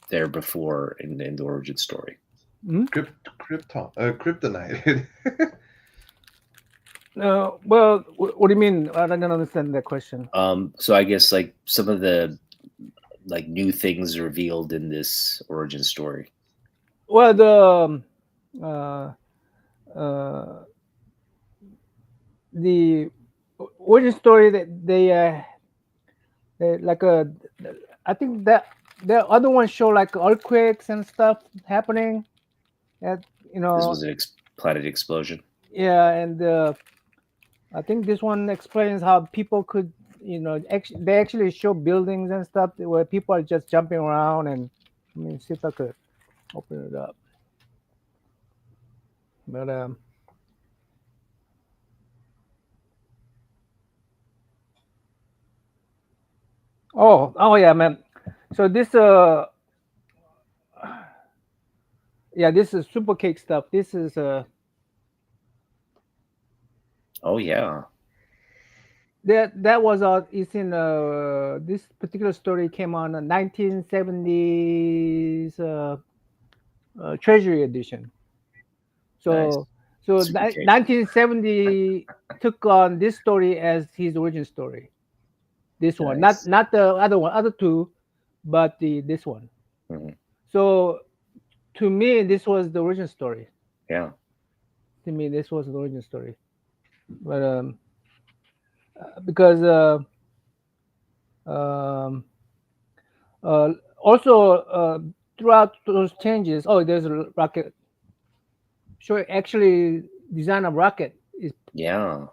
there before in the origin story? Kryptonite. Well, what do you mean? I don't understand that question. So I guess like some of the like new things revealed in this origin story. Well, the origin story that they like I think that the other ones show like earthquakes and stuff happening. That this was an planet explosion. Yeah, and I think this one explains how people could, they actually show buildings and stuff where people are just jumping around. And I mean, see if I could open it up. But oh yeah, man. So this yeah, this is super cake stuff. This is oh yeah. That was it's in this particular story came on a 1970s Treasury edition. So nice. 1970 took on this story as his origin story. This one, nice. not the other two, but this one. Mm-hmm. So to me, this was the origin story. Yeah. To me, this was the origin story. But because also throughout those changes, there's a rocket. Sure, actually, design a rocket is. Yeah.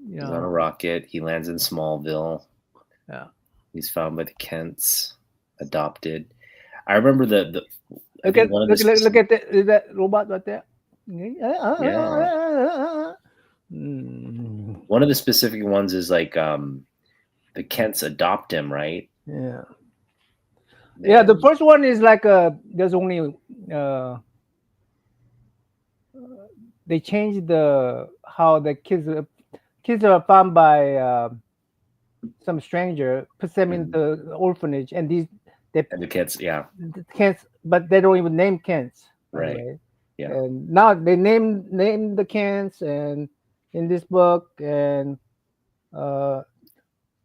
He's on a rocket. He lands in Smallville. Yeah. He's found by the Kents, adopted. I remember the look at that robot right there. Yeah. One of the specific ones is like the Kents adopt him, right? Yeah. Yeah, the first one is like there's only they changed how the kids are found by some stranger, puts them in the orphanage, and the Kents, yeah, the Kents, but they don't even name Kents, right? Okay? Yeah, and now they name the Kents, and in this book, and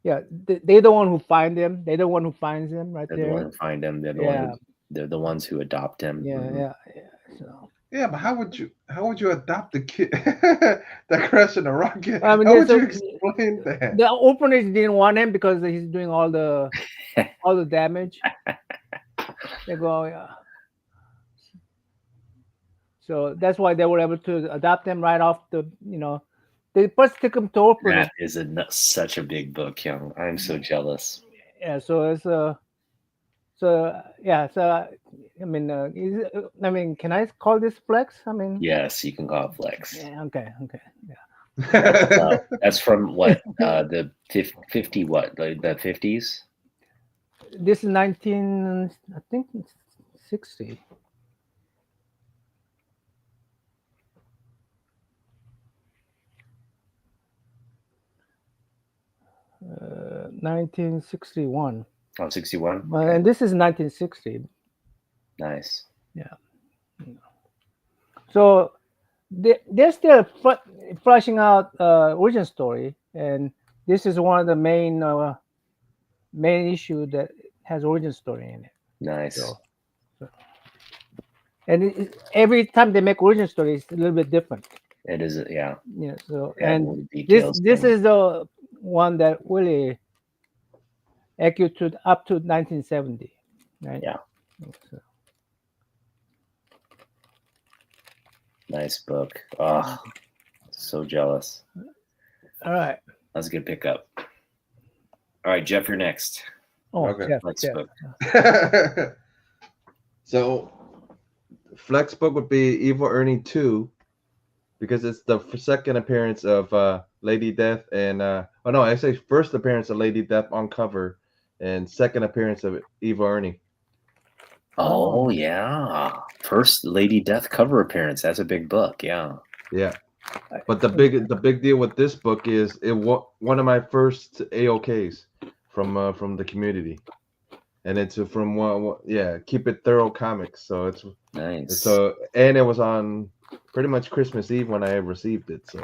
yeah, they're the one who find them. They're the one who finds them right they're there. The one who find them. They're the ones who adopt him. Yeah. So. Yeah, but how would you adopt the kid that crashed in a rocket? I mean, how would you explain that? The orphanage didn't want him because he's doing all the damage. They go, yeah. So that's why they were able to adopt him right off the, they first took him to orphanage. That is such a big book, young. I'm so jealous. Yeah, so it's I mean, can I call this flex? I mean, yes, you can call it flex. Yeah, okay, yeah. That's from what the 50 what the 50s. This is 1960. Uh, 1961. Oh, 61. And this is 1960. Nice. Yeah. So they're still fleshing out origin story, and this is one of the main main issue that has origin story in it. Nice. And every time they make origin story, it's a little bit different. It is, yeah. Yeah. So Yeah, and details this is the one that really accurate to up to 1970, right? Yeah. So. Nice book. Oh, so jealous. All right. That's a good pickup. All right, Jeff, you're next. Oh, Okay. Jeff. Book. So, flex book would be Evil Ernie 2, because it's the second appearance of Lady Death and I say first appearance of Lady Death on cover, and second appearance of Evil Ernie. Oh yeah, first Lady Death cover appearance. That's a big book. Yeah. Yeah. But the big deal with this book is it one of my first AOKs from the community, and it's from Keep It Thorough Comics. So it's nice. So and it was on pretty much Christmas Eve when I received it. So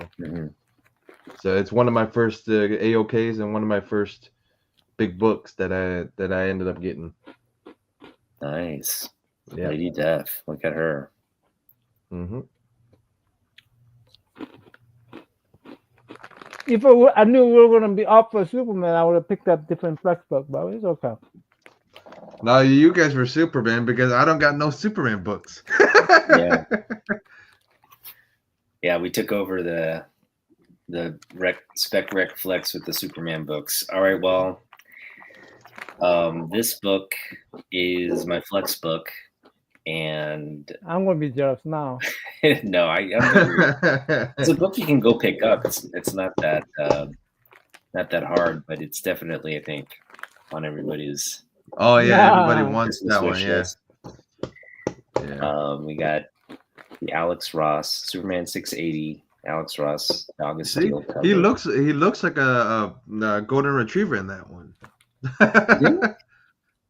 so it's one of my first AOKs and one of my first big books that I ended up getting. Nice. Yeah. Lady Death. Look at her. Mm-hmm. If I knew we were going to be up for Superman, I would have picked up different flex book, but it's okay. No, you guys were Superman because I don't got no Superman books. Yeah. Yeah, we took over the Spec Rec Flex with the Superman books. All right, well, this book is my Flex book, and I'm going to be jealous now. no, it's a book you can go pick up. It's not that hard, but it's definitely, I think, on everybody's. Oh yeah, everybody wants that one. Yeah. We got the Alex Ross Superman 680. Alex Ross, August Steel cover. He looks like a golden retriever in that one.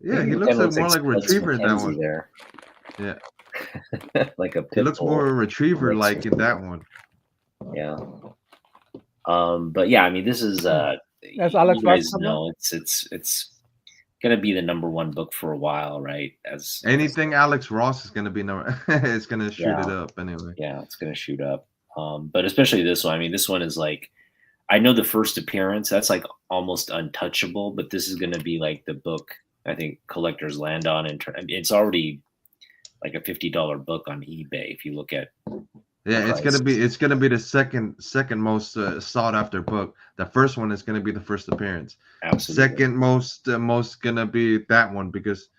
Yeah, he looks like more like a retriever in that one. There. Yeah. Like a pit He looks bull. more a retriever like in that one. Yeah. But yeah, I mean, this is That's Alex you guys know it's gonna be the #1 book for a while, right? As anything Alex Ross is gonna be it's gonna shoot it up anyway. Yeah, it's gonna shoot up. But especially this one. I mean, this one is like, I know the first appearance, that's like almost untouchable, but this is gonna be like the book I think collectors land on, and it's already like a $50 book on eBay if you look at. Yeah, it's gonna be the second most sought after book. The first one is gonna be the first appearance. Absolutely. Second most gonna be that one because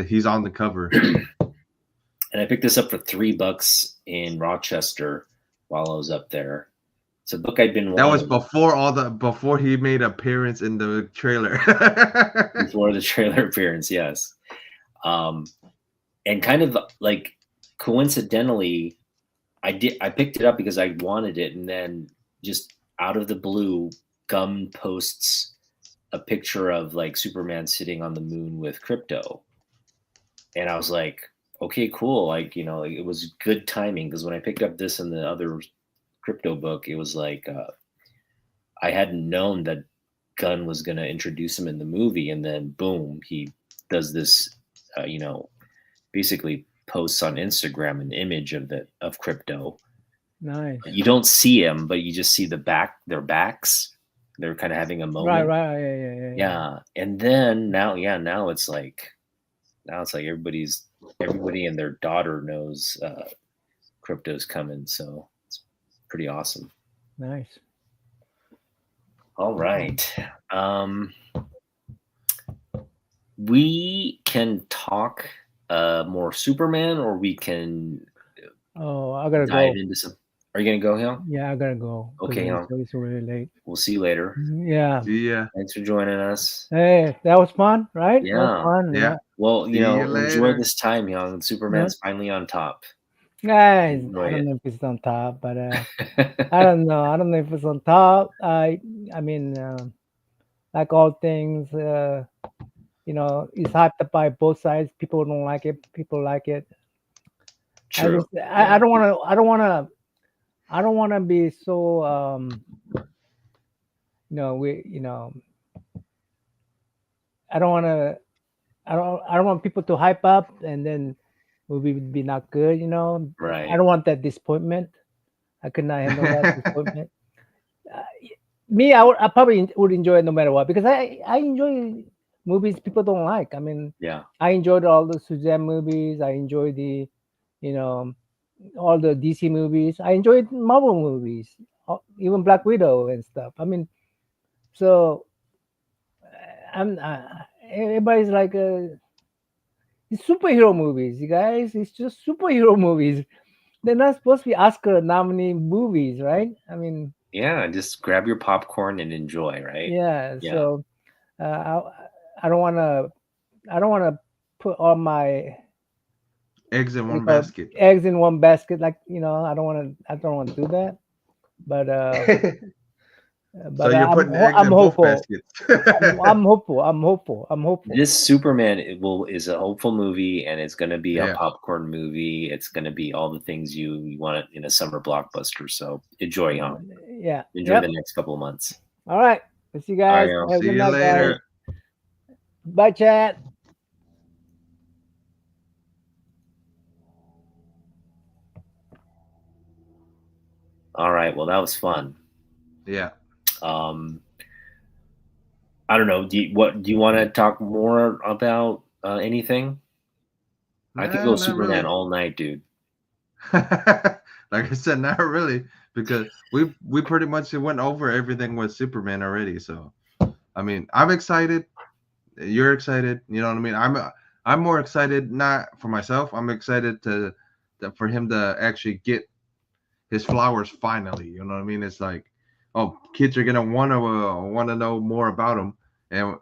he's on the cover. And I picked this up for $3 in Rochester while I was up there. It's a book I'd been wanting. That was before he made appearance in the trailer. Before the trailer appearance, yes. And kind of like coincidentally, I picked it up because I wanted it, and then just out of the blue, Gum posts a picture of like Superman sitting on the moon with Krypto, and I was like, okay, cool. Like, you know, it was good timing because when I picked up this and the other Krypto book, it was like I hadn't known that Gunn was going to introduce him in the movie, and then boom, he does this, basically posts on Instagram an image of Krypto. Nice. You don't see him, but you just see their backs. They're kind of having a moment. Right. Yeah. And then now it's like everybody and their daughter knows Krypto's coming. So it's pretty awesome. Nice. All right. We can talk more Superman, or we can I gotta dive go into some. Are you gonna go, Hill? Yeah, I gotta go. Okay, it's really late. We'll see you later. Yeah. See ya. Thanks for joining us. Hey, that was fun, right? Yeah. That was fun. Yeah. Well, enjoy later. this time, young. Superman's finally on top. Guys, I don't know if it's on top, but I don't know. I don't know if it's on top. I mean, like all things, it's hyped up by both sides. People don't like it. People like it. True. I don't want to be so I don't want to. I don't want people to hype up and then movie would be not good. You know, I Right. don't want that disappointment. I could not handle that disappointment. Uh, Me, I probably would enjoy it no matter what because I enjoy movies people don't like. I mean, Yeah. I enjoyed all the Suzanne movies. I enjoyed the, you know, all the DC movies. I enjoyed Marvel movies, even Black Widow and stuff. I mean, so I'm everybody's like it's superhero movies, you guys. It's just superhero movies. They're not supposed to be Oscar nominee movies, right? I mean, Yeah, just grab your popcorn and enjoy, right? yeah. Yeah. So I don't want to. I don't want to put all my Eggs in one basket. eggs in one basket. Like I don't want to. I don't want to do that. But So you're putting eggs I'm in both hopeful. baskets. I'm hopeful. I'm hopeful. I'm hopeful. This Superman is a hopeful movie, and it's going to be a Yeah. popcorn movie. It's going to be all the things you want in a summer blockbuster. So enjoy, young. Yeah. Enjoy the next couple of months. All right. We'll see you guys. All right, Have a See good you night, later. guys. Bye, chat. All right. Well, that was fun. Yeah. I don't know. Do you want to talk more about anything? I could go Not Superman really. all night, dude. Like I said, not really, because we pretty much went over everything with Superman already. So, I mean, I'm excited. You're excited. You know what I mean? I'm more excited not for myself. I'm excited for him to actually get his flowers finally. You know what I mean? It's like, oh, kids are gonna want to know more about him, and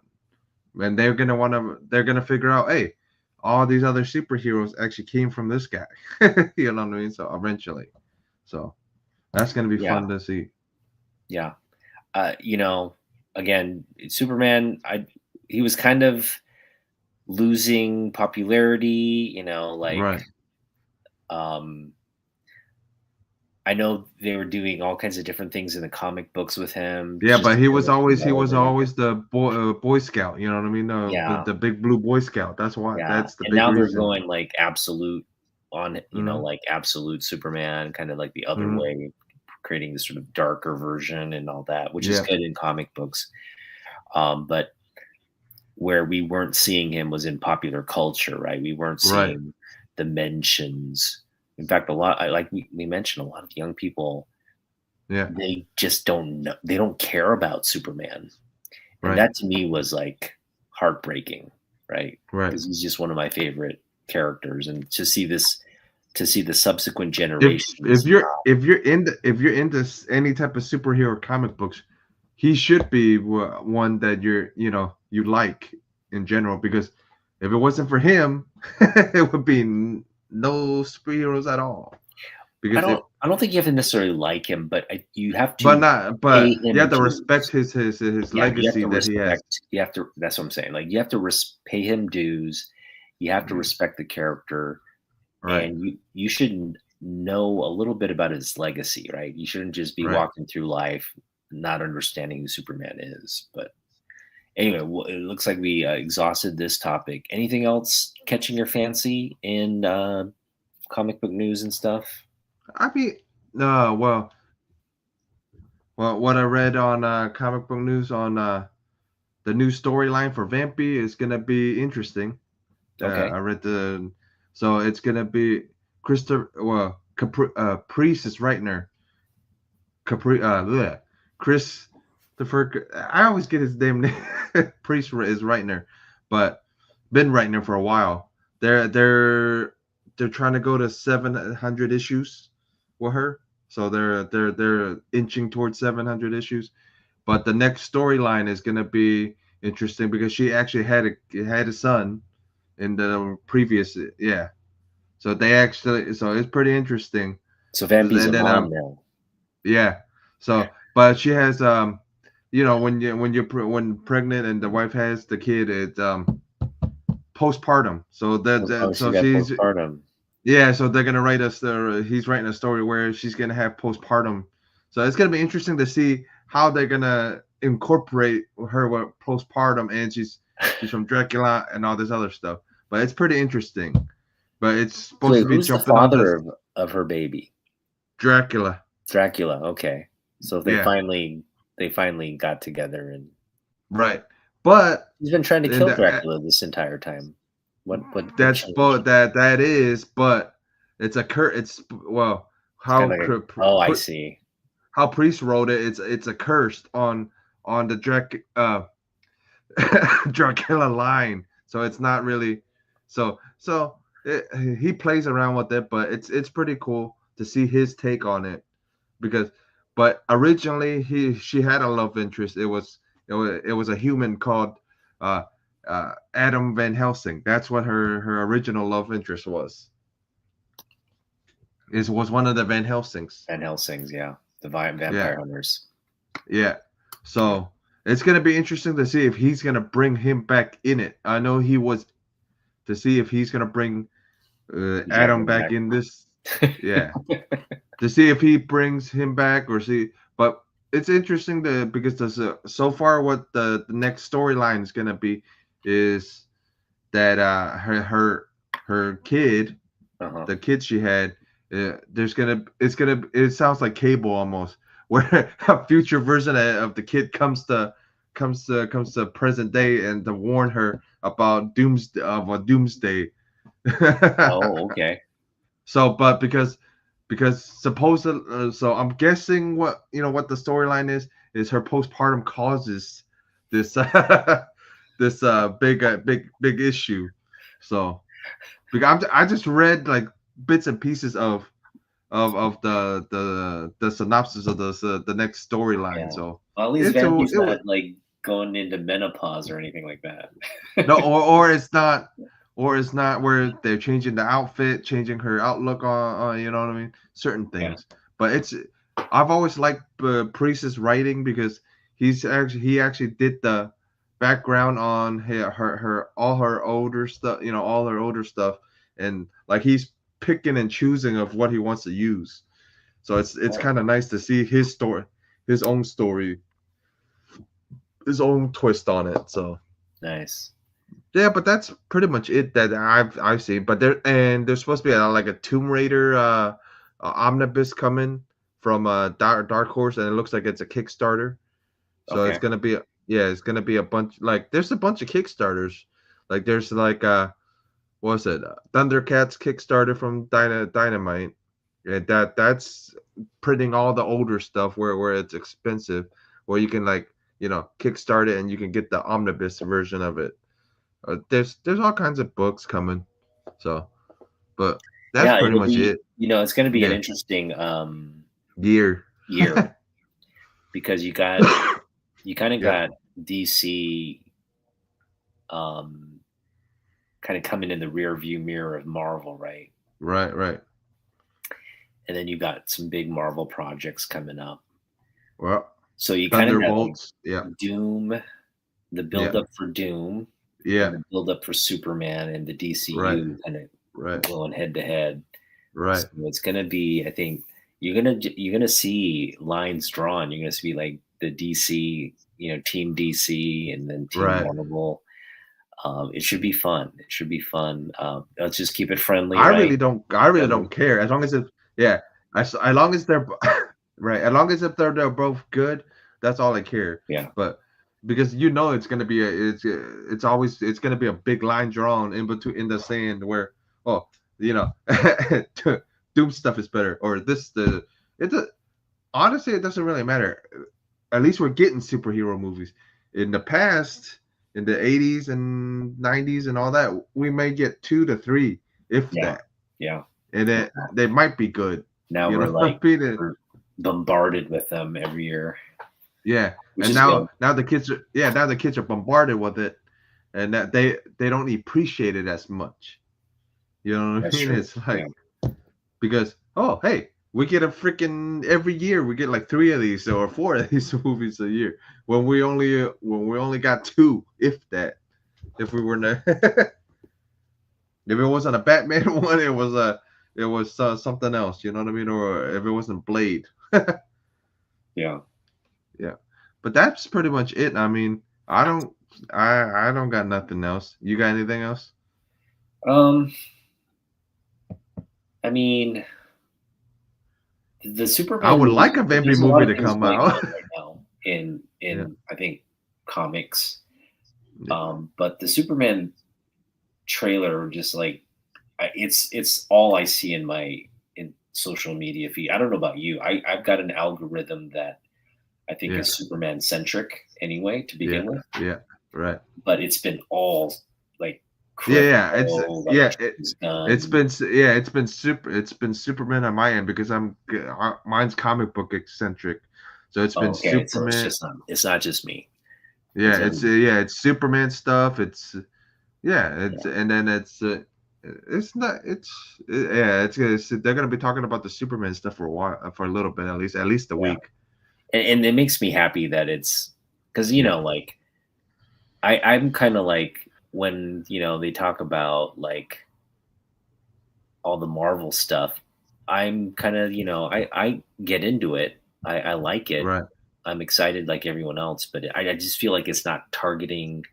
they're gonna figure out, hey, all these other superheroes actually came from this guy. You know what I mean? So eventually, so that's gonna be fun to see. Yeah, again, Superman. He was kind of losing popularity. Right. I know they were doing all kinds of different things in the comic books with him. Yeah, but he was always the Boy Scout. You know what I mean? The big blue Boy Scout. That's why. Yeah. That's the and big now reason. They're going like absolute on like absolute Superman, kind of like the other way, creating this sort of darker version and all that, which is good in comic books. But where we weren't seeing him was in popular culture, right? We weren't seeing the mentions. In fact, like we mentioned, a lot of young people, they just don't know. They don't care about Superman. And that to me was like heartbreaking, right? Because he's just one of my favorite characters. And to see the subsequent generations. If you're into any type of superhero comic books, he should be one that you like in general, because if it wasn't for him, it would be no superheroes at all. Because I don't think you have to necessarily like him, but you have to. But you have to respect his legacy that he has. You have to. That's what I'm saying. Like you have to pay him dues. You have to respect the character, and you should know a little bit about his legacy, right? You shouldn't just be walking through life not understanding who Superman is. But anyway, it looks like we exhausted this topic. Anything else catching your fancy in comic book news and stuff? I mean, well, what I read on comic book news on the new storyline for Vampy is gonna be interesting. Okay. I read so it's gonna be Priest is Reitner. Christopher. I always get his damn name. Priest is Reitner, but been Reitner for a while. They're trying to go to 700 issues with her, so they're inching towards 700 issues. But the next storyline is gonna be interesting because she actually had a son in the previous, so it's pretty interesting. So Vampy's a mom now. Yeah. So, but she has when pregnant and the wife has the kid, it's postpartum. So she's postpartum. Yeah, so they're gonna write us he's writing a story where she's gonna have postpartum. So it's gonna be interesting to see how they're gonna incorporate her with postpartum, and She's from Dracula and all this other stuff. But it's pretty interesting. But it's supposed Wait, to be who's the jumping on father this of her baby? Dracula. Dracula. Okay, so they finally got together and right. But he's been trying to kill Dracula this entire time. What that's that is, but it's a it's well how I see how Priest wrote it. It's a curse on the Dracula line, so it's not really so he plays around with it, but it's pretty cool to see his take on it because but originally she had a love interest. It was a human called Adam Van Helsing. That's what her original love interest was. Was one of the Van Helsings. Van Helsings, yeah, the vampire hunters. Yeah, so it's gonna be interesting to see if he's gonna bring him back in it. I know he was to see if he's gonna bring Adam back in this. Yeah, to see if he brings him back or see. But it's interesting because there's so far what the next storyline is gonna be is that her kid, the kid she had, it sounds like Cable almost, where a future version of the kid comes to present day and to warn her about a doomsday. Oh, okay. So, but because supposedly, so I'm guessing what the storyline is her postpartum causes this this big issue. So, because I just read like bits and pieces of the synopsis of the next storyline. Yeah. So well, at least Vandy's not like going into menopause or anything like that. No, or it's not where they're changing the outfit, changing her outlook on you know what I mean, certain things. Yeah. But I've always liked Priest's writing because he actually did the background on her all her older stuff, all her older stuff, and like he's picking and choosing of what he wants to use. So it's kind of nice to see his story, his own story, his own twist on it. So nice. Yeah, but that's pretty much it that I've seen. But there's supposed to be like a Tomb Raider omnibus coming from Dark Horse, and it looks like it's a Kickstarter. So it's gonna be a bunch, like there's a bunch of Kickstarters. Like there's like what's it? Thundercats Kickstarter from Dynamite. And that's printing all the older stuff where it's expensive, where you can like kickstart it and you can get the omnibus version of it. There's all kinds of books coming, so but that's pretty much it. It's going to be an interesting year because you kind of got DC kind of coming in the rear view mirror of Marvel, right? Right. And then you got some big Marvel projects coming up. Well, so you kind of got like Doom, the build up for Doom. Yeah, the build up for Superman and the DCU kind of going head to head. Right. So it's gonna be, I think you're gonna see lines drawn. You're gonna see like the DC, Team DC and then Team Marvel. It should be fun. Let's just keep it friendly. I really don't care as long as as long as they're right. As long as if they're both good, that's all I care. Yeah. But because it's gonna be it's gonna be a big line drawn in the sand where Doom stuff is better or honestly it doesn't really matter. At least we're getting superhero movies. In the past, in the 80s and 90s and all that, we may get 2 to 3 if that. Yeah. And then they might be good. Now we're bombarded with them every year. Yeah, and now the kids are bombarded with it, and that they don't appreciate it as much. You know what I mean? True. It's like because hey, we get a freaking every year we get like 3 of these or 4 of these movies a year when we only got 2, if that. If we were if it wasn't a Batman one, it was something else. You know what I mean? Or if it wasn't Blade. Yeah. But that's pretty much it. I mean, I don't I don't got nothing else. You got anything else? I mean, the Superman I would movie, like a vampy there's a lot movie of to things come going on out. right now in Yeah. I think comics. Yeah. But the Superman trailer, just like it's all I see in social media feed. I don't know about you. I've got an algorithm that I think Yeah. is Superman centric anyway to Yeah. begin with, Yeah. Right. but it's been all like Yeah. It's crypto, like yeah. James It's Gunn. been it's been Superman on my end because mine's comic book eccentric, so it's been Oh, okay, so Superman. it's not just me. Yeah, It's it's Superman stuff. It's yeah. and then it's not it's they're gonna be talking about the Superman stuff for a while, for a little bit at least a Yeah. week. And it makes me happy that it's because Yeah. like I'm kind of like when they talk about like all the Marvel stuff, I'm kind of I get into it. I like it. Right. I'm excited like everyone else, but I just feel like it's not targeting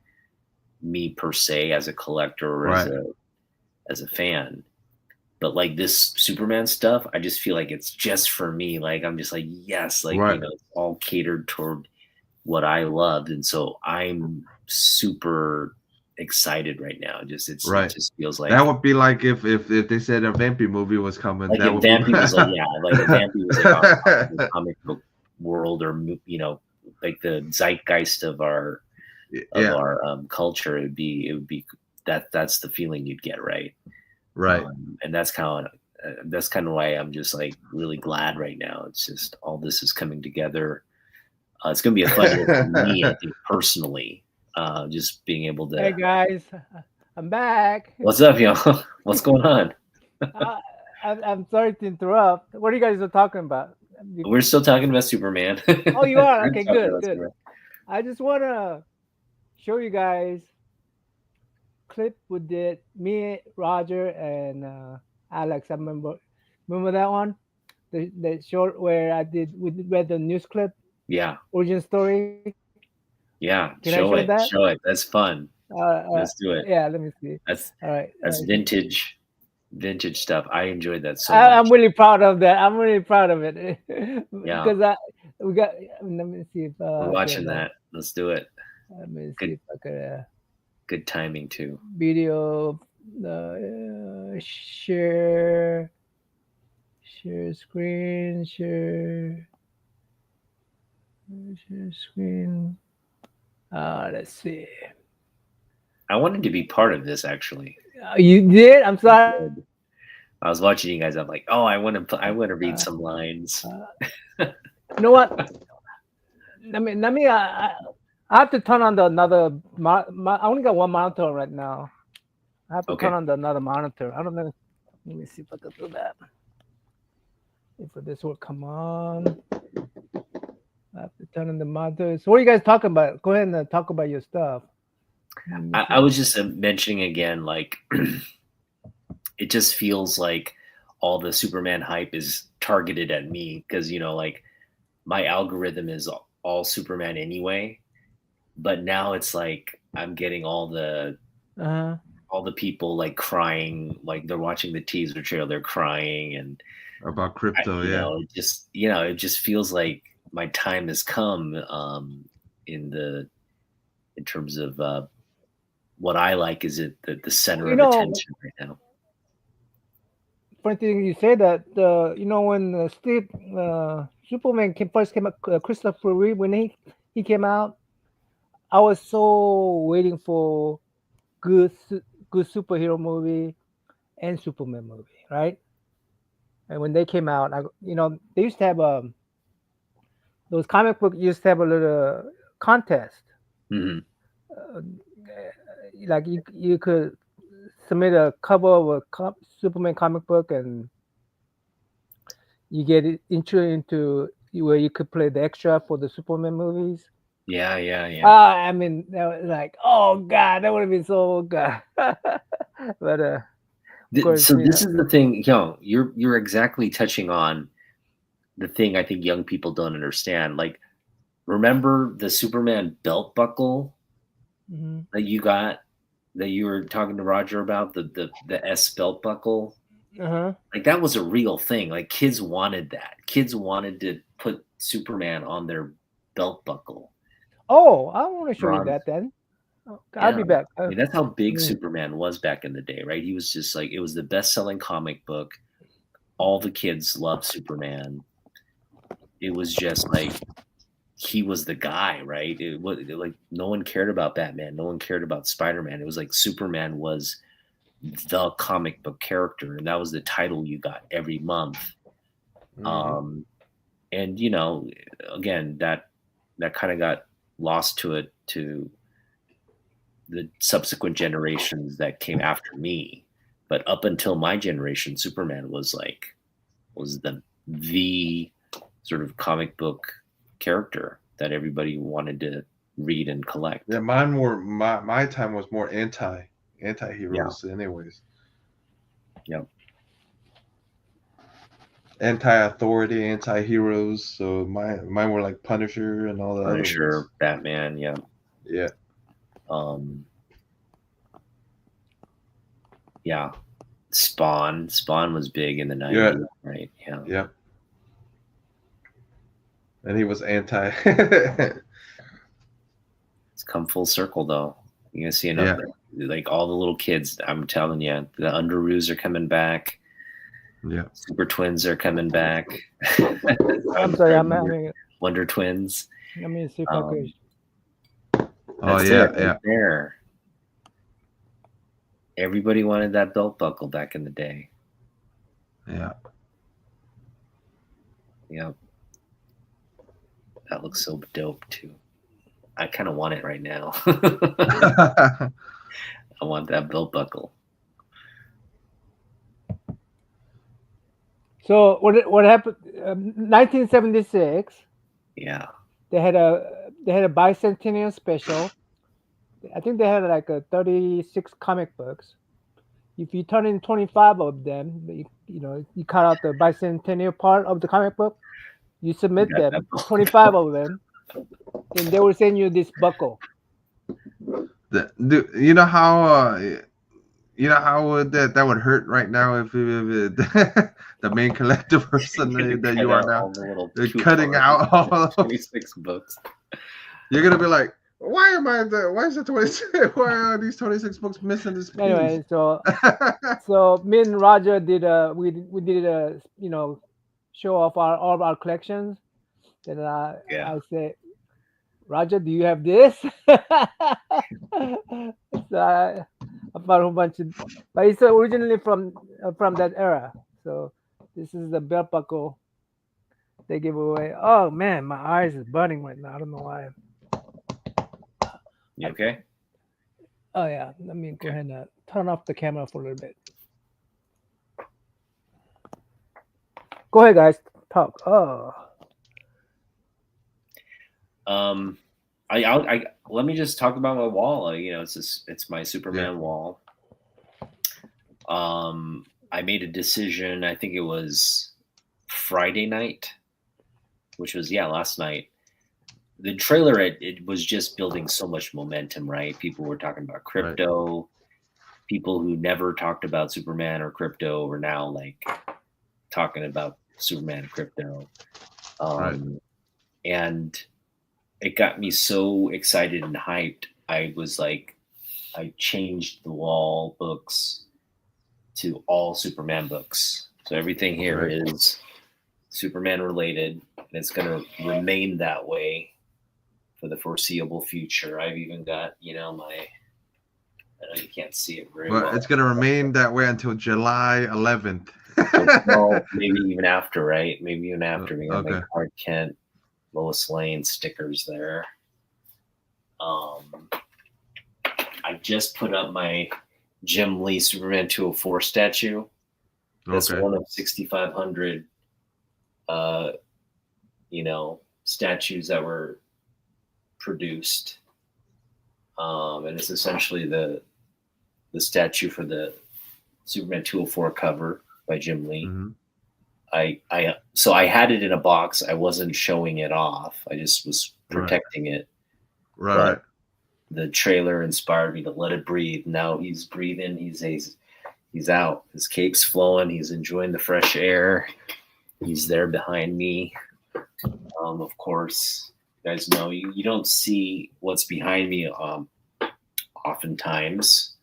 me per se as a collector or Right. as a fan. But like this Superman stuff, I just feel like it's just for me. Like I'm just like, yes, like Right. it's all catered toward what I loved, and so I'm super excited right now. It Right. just feels That like would be like if they said a vampy movie was coming. That if would be Vampy was like like if Vampy was like on the comic book world or like the zeitgeist of our yeah. culture, it would be that's the feeling you'd get, right? Right. And that's kind of why I'm just like really glad right now. It's just all this is coming together. It's going to be a fun year for me, I think, personally. Just being able to. Hey guys, I'm back. What's up, y'all? What's going on? I'm sorry to interrupt. What are you guys talking about? We're still talking about Superman. Oh, you are? Okay, good. I just want to show you guys clip we did, me, Roger, and Alex. I remember that one, the short where we read the news clip. Yeah. Origin story. Yeah. Can I show that? Show it. That's fun. Let's do it. Yeah, let me see. That's all right. That's vintage stuff. I enjoyed that so much. I'm much. really proud of that. I'm really proud of it. Yeah. Because we got. Let me see if we're watching that. Let's do it. Let me see if I could. Good timing too. Video. Share screen. Share screen. Let's see. I wanted to be part of this actually. You did? I'm sorry. I was watching you guys. I'm like, oh, I want to read some lines. You know what? Let me. I have to turn on another. I only got one monitor right now. I have to turn on another monitor. I don't know. Let me see if I can do that. If this will come on. I have to turn on the monitor. So what are you guys talking about? Go ahead and talk about your stuff. I was just mentioning again, like it just feels like all the Superman hype is targeted at me because like my algorithm is all Superman anyway. But now it's like I'm getting all the people like crying, like they're watching the teaser trailer, they're crying and about crypto. It just feels like my time has come in terms of what I like is the center of attention right now. Funny thing you say that, when Superman first came out, Christopher Reeve, when he came out, I was so waiting for good superhero movie and Superman movie, right? And when they came out, they used to have those comic book used to have a little contest. Mm-hmm. Like you could submit a cover of a Superman comic book, and you get entry into where you could play the extra for the Superman movies. Yeah. I mean, that was like, oh god, that would have been so good. But so this is the thing, you're exactly touching on the thing I think young people don't understand. Like, remember the Superman belt buckle that you got, that you were talking to Roger about, the S belt buckle. Like that was a real thing. Like kids wanted that. Kids wanted to put Superman on their belt buckle. Oh, I want to show you that then. I'll be back. I mean, that's how big Superman was back in the day, right? He was just like, it was the best-selling comic book. All the kids loved Superman. It was just like he was the guy, right? It was like no one cared about Batman, no one cared about Spider-Man. It was like Superman was the comic book character, and that was the title you got every month. And you know, again, that kind of got lost to the subsequent generations that came after me. But up until my generation, Superman was the sort of comic book character that everybody wanted to read and collect. Yeah, my time was more anti-heroes anyways. Yeah. Anti-authority, anti-heroes. So mine were like Punisher and all the Punisher, others. Batman, yeah. Yeah. Yeah. Spawn was big in the 90s, right? Yeah. Yeah. And he was anti. It's come full circle, though. You're gonna see another, like all the little kids. I'm telling you, the Underoos are coming back. Yeah. Super Twins are coming back. I'm sorry, I'm having it. Wonder Twins. Let me see if I could. Oh yeah. There. Everybody wanted that belt buckle back in the day. Yeah. Yep. That looks so dope too. I kind of want it right now. I want that belt buckle. So what happened? 1976. Yeah. They had a bicentennial special. I think they had like 36 comic books. If you turn in 25 of them, you cut out the bicentennial part of the comic book. You submit them, 25 of them, and they will send you this buckle. You know how that would hurt right now if the main collective person that you are now cutting out all those 26 books. You're gonna be like, why is it 26? Why are these 26 books missing this piece? Anyway, so me and Roger did we did a show off all of our collections, and I said, Roger, do you have this? So I found a whole bunch of, but it's originally from that era. So this is the belt buckle they give away. Oh man, my eyes is burning right now. I don't know why. You okay? Oh yeah. Let me go ahead and turn off the camera for a little bit. Go ahead, guys. Talk. Oh. I let me just talk about my wall. It's my Superman wall. I made a decision. I think it was Friday night, which was last night. The trailer it was just building so much momentum, right? People were talking about crypto. Right. People who never talked about Superman or crypto were now like talking about Superman and crypto. And it got me so excited and hyped. I changed the wall books to all Superman books. So everything here is Superman related, and it's going to remain that way for the foreseeable future. I've even got, I know you can't see it very well. It's going to remain that way until July 11th. Well, maybe even after, right? Maybe even after. We got like Clark Kent, Lois Lane stickers there. I just put up my Jim Lee Superman 204 statue. That's one of 6,500 statues that were produced. And it's essentially the statue for the Superman 204 cover by Jim Lee. Mm-hmm. So I had it in a box. I wasn't showing it off. I just was protecting it. Right. the trailer inspired me to let it breathe. Now he's breathing. He's out. His cape's flowing. He's enjoying the fresh air. He's there behind me. Of course, you guys know you don't see what's behind me oftentimes.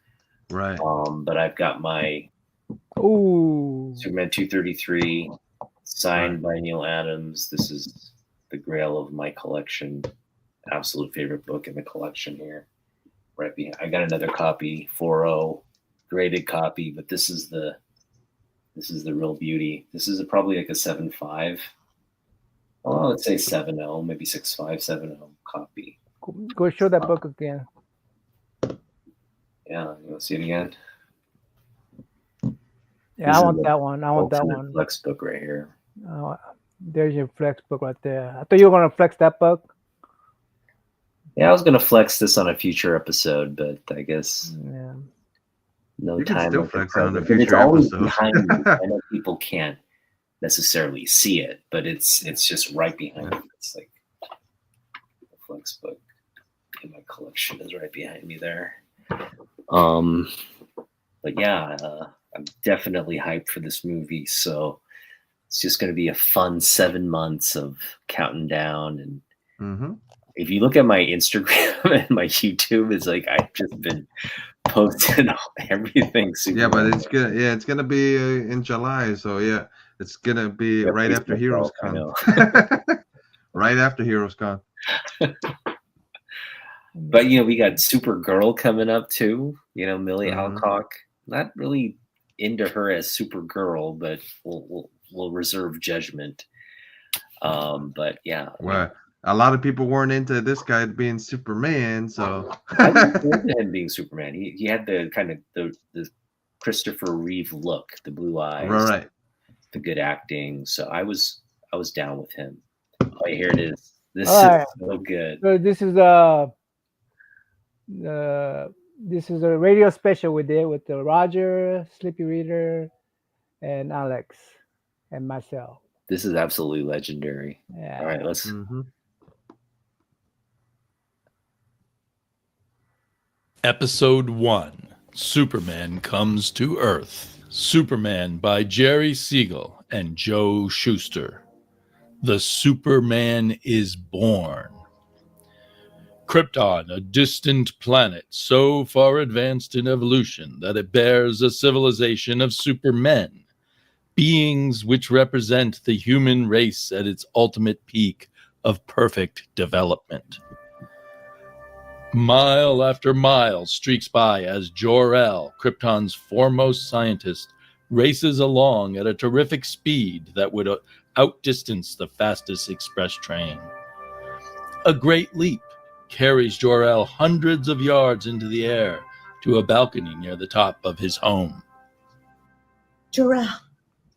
Right. But I've got my Superman 233 signed by Neil Adams. This is the grail of my collection. Absolute favorite book in the collection here. Right behind. I got another copy, 4.0, graded copy, but this is the real beauty. This is probably like a 7.5. Oh, let's say 7.0, maybe 6.5, 7.0 copy. Go show that book again. Yeah, you want to see it again? Yeah, I want that one. I want that one. Flex book right here. There's your flex book right there. I thought you were gonna flex that book. Yeah, I was gonna flex this on a future episode, but I guess no you time. Can still flex on a it's future always episode. behind me. I know people can't necessarily see it, but it's just right behind me. It's like the flex book in my collection is right behind me there. But yeah, I'm definitely hyped for this movie. So it's just going to be a fun 7 months of counting down. And if you look at my Instagram and my YouTube, it's like I've just been posting everything. But it's gonna be in July. So yeah, it's gonna be right after Heroes Con. Right after Heroes Con. But we got Supergirl coming up too. Millie Alcock. Not really into her as Supergirl, but we'll reserve judgment. But yeah. Well, a lot of people weren't into this guy being Superman, so I was into him being Superman. He had the kind of the Christopher Reeve look, the blue eyes, right? The good acting. So I was down with him. Oh, here it is. This is so good. So this is a radio special we did with Roger, Sleepy Reader, and Alex, and myself. This is absolutely legendary. Yeah. All right, let's. Episode 1, Superman Comes to Earth. Superman by Jerry Siegel and Joe Shuster. The Superman is born. Krypton, a distant planet so far advanced in evolution that it bears a civilization of supermen, beings which represent the human race at its ultimate peak of perfect development. Mile after mile streaks by as Jor-El, Krypton's foremost scientist, races along at a terrific speed that would outdistance the fastest express train. A great leap carries Jor-El hundreds of yards into the air to a balcony near the top of his home. Jor-El,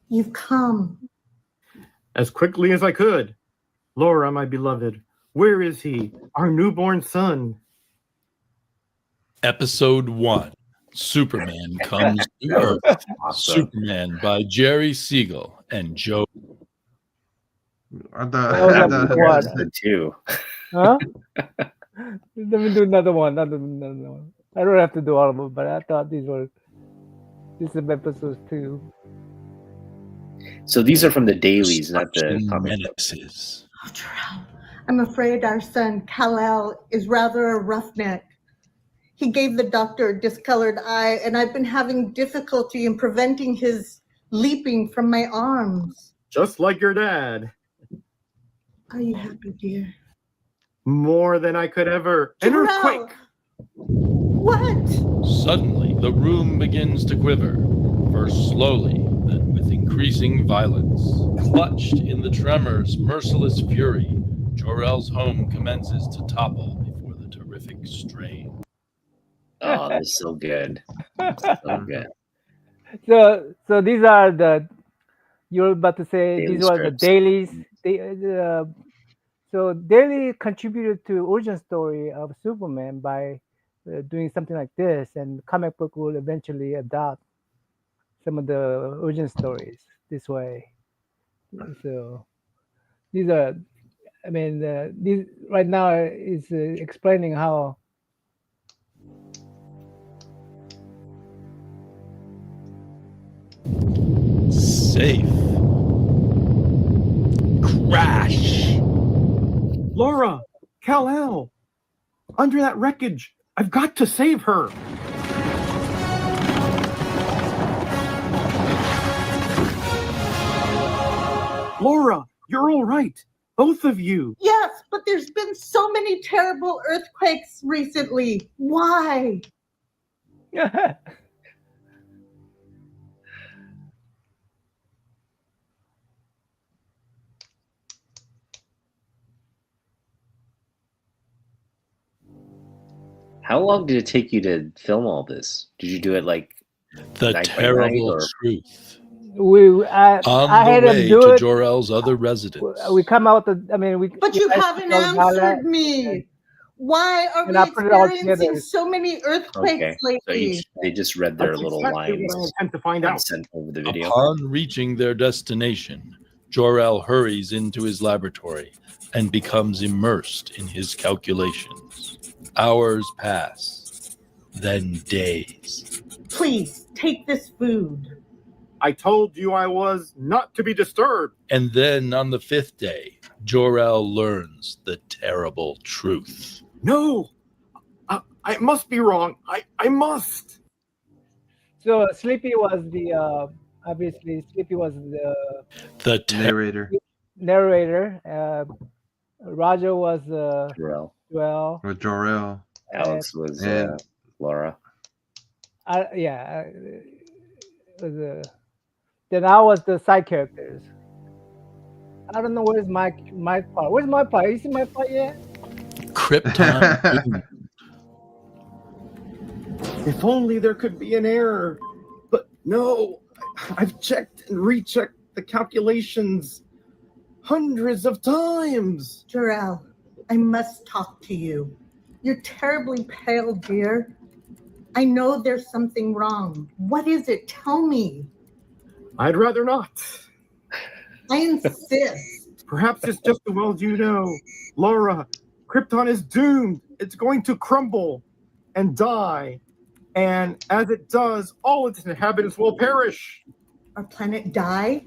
you've come. As quickly as I could. Laura, my beloved, where is he? Our newborn son. Episode 1, Superman Comes to Earth. Awesome. Superman by Jerry Siegel and Joe. Too. Huh? Let me do another one. I don't have to do all of them, but I thought these are episodes too. So these are from the dailies, not the comic books. Oh, Jor-El, I'm afraid our son Kal-El is rather a roughneck. He gave the doctor a discolored eye, and I've been having difficulty in preventing his leaping from my arms. Just like your dad. Are you happy, dear? More than I could ever. An earthquake! What? Suddenly, the room begins to quiver, first slowly, then with increasing violence. Clutched in the tremor's merciless fury, Jor-El's home commences to topple before the terrific strain. Oh, that's so good. So good. So these are you're about to say Daily these are strips. the dailies. So Daily contributed to origin story of Superman by doing something like this, and comic book will eventually adopt some of the origin stories this way. So these are, these right now is explaining how safe. Crash! Laura! Kal-El! Under that wreckage! I've got to save her! Laura, you're all right. Both of you. Yes, but there's been so many terrible earthquakes recently. Why? How long did it take you to film all this? Did you do it like The night by terrible night, or- truth. I had On the him way do to it. Jor-El's other residence. We come out we. But you haven't answered me. Why are And we I put it all experiencing together. so many earthquakes Okay, so lately? they just read their That's little exactly lines what I intend to find and out. sent over the video. Upon reaching their destination, Jor-El hurries into his laboratory and becomes immersed in his calculations. Hours pass, then days. Please take this food. I told you I was not to be disturbed. And then on the 5th day, Jor-El learns the terrible truth. No, I must be wrong. I must. So Sleepy was the obviously Sleepy was the Narrator. narrator. Roger was Jor-El. well. With Jor-El. Alex was And- Laura. Then I was the side characters. I don't know where's my part. Where's my part? You see my part yet? Krypton. If only there could be an error. But no, I've checked and rechecked the calculations hundreds of times. Jor-El, I must talk to you. You're terribly pale, dear. I know there's something wrong. What is it? Tell me. I'd rather not. I insist. Perhaps it's just the world you know. Laura, Krypton is doomed. It's going to crumble and die. And as it does, all its inhabitants will perish. Our planet die?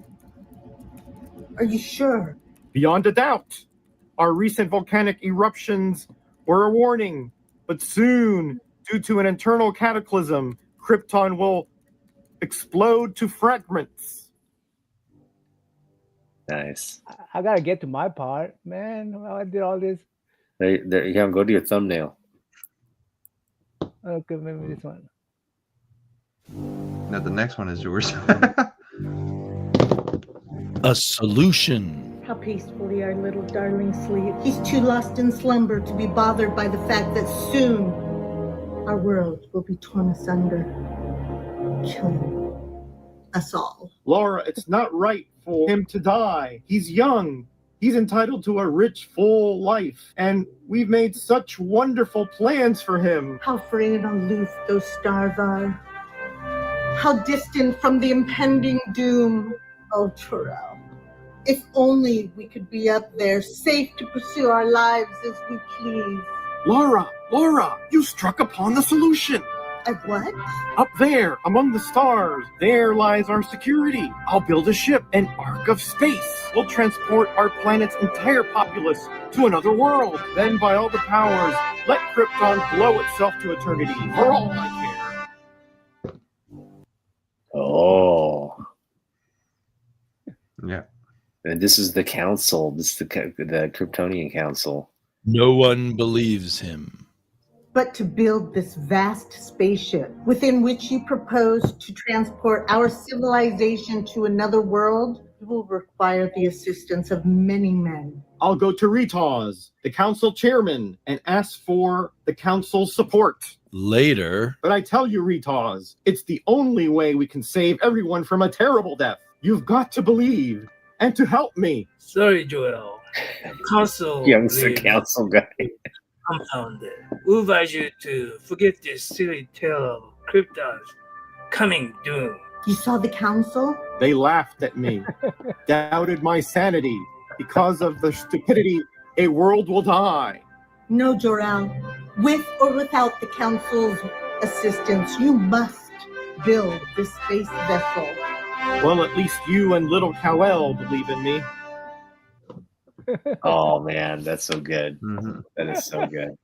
Are you sure? Beyond a doubt. Our recent volcanic eruptions were a warning. But soon, due to an internal cataclysm, Krypton will explode to fragments. Nice. I gotta get to my part, man. I did all this. There you go. Go to your thumbnail. Okay, maybe this one. No, the next one is yours. A solution. How peacefully our little darling sleeps. He's too lost in slumber to be bothered by the fact that soon our world will be torn asunder, killing us all. Laura, it's not right for him to die. He's young. He's entitled to a rich, full life. And we've made such wonderful plans for him. How free and aloof those stars are. How distant from the impending doom. Oh, Jor-El, if only we could be up there, safe to pursue our lives as we please. Laura, you struck upon the solution. What? Up there, among the stars, there lies our security. I'll build a ship, an ark of space. We'll transport our planet's entire populace to another world. Then, by all the powers, let Krypton blow itself to eternity, for all I care. Oh. Yeah. And this is the council. This is the Kryptonian council. No one believes him. But to build this vast spaceship within which you propose to transport our civilization to another world, it will require the assistance of many men. I'll go to Ritaz, the council chairman, and ask for the council's support. Later. But I tell you, Ritaz, it's the only way we can save everyone from a terrible death. You've got to believe and to help me. Sorry, Jor-El. Council. Youngster council guy. Compounded. We advise you to forget this silly tale of Krypton's coming doom. You saw the council? They laughed at me, doubted my sanity. Because of the stupidity, a world will die. No, Jor-El. With or without the council's assistance, you must build this space vessel. Well, at least you and little Kal-El believe in me. Oh man, that's so good. Mm-hmm. That is so good.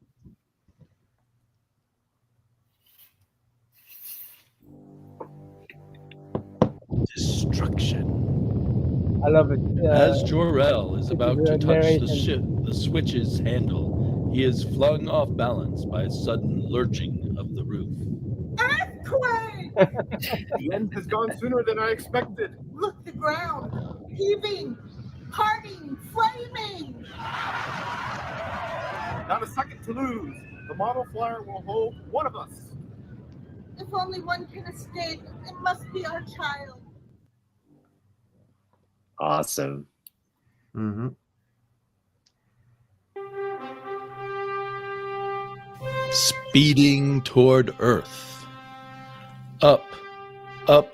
Destruction. I love it. As Jor-El is about to touch narration. the switch's handle, he is flung off balance by a sudden lurching of the roof. Earthquake! The end has gone sooner than I expected. Look, the ground, heaving, parting, flaming. Not a second to lose. The model flyer will hold one of us. If only one can escape, it must be our child. Awesome. Mm-hmm. Speeding toward Earth. Up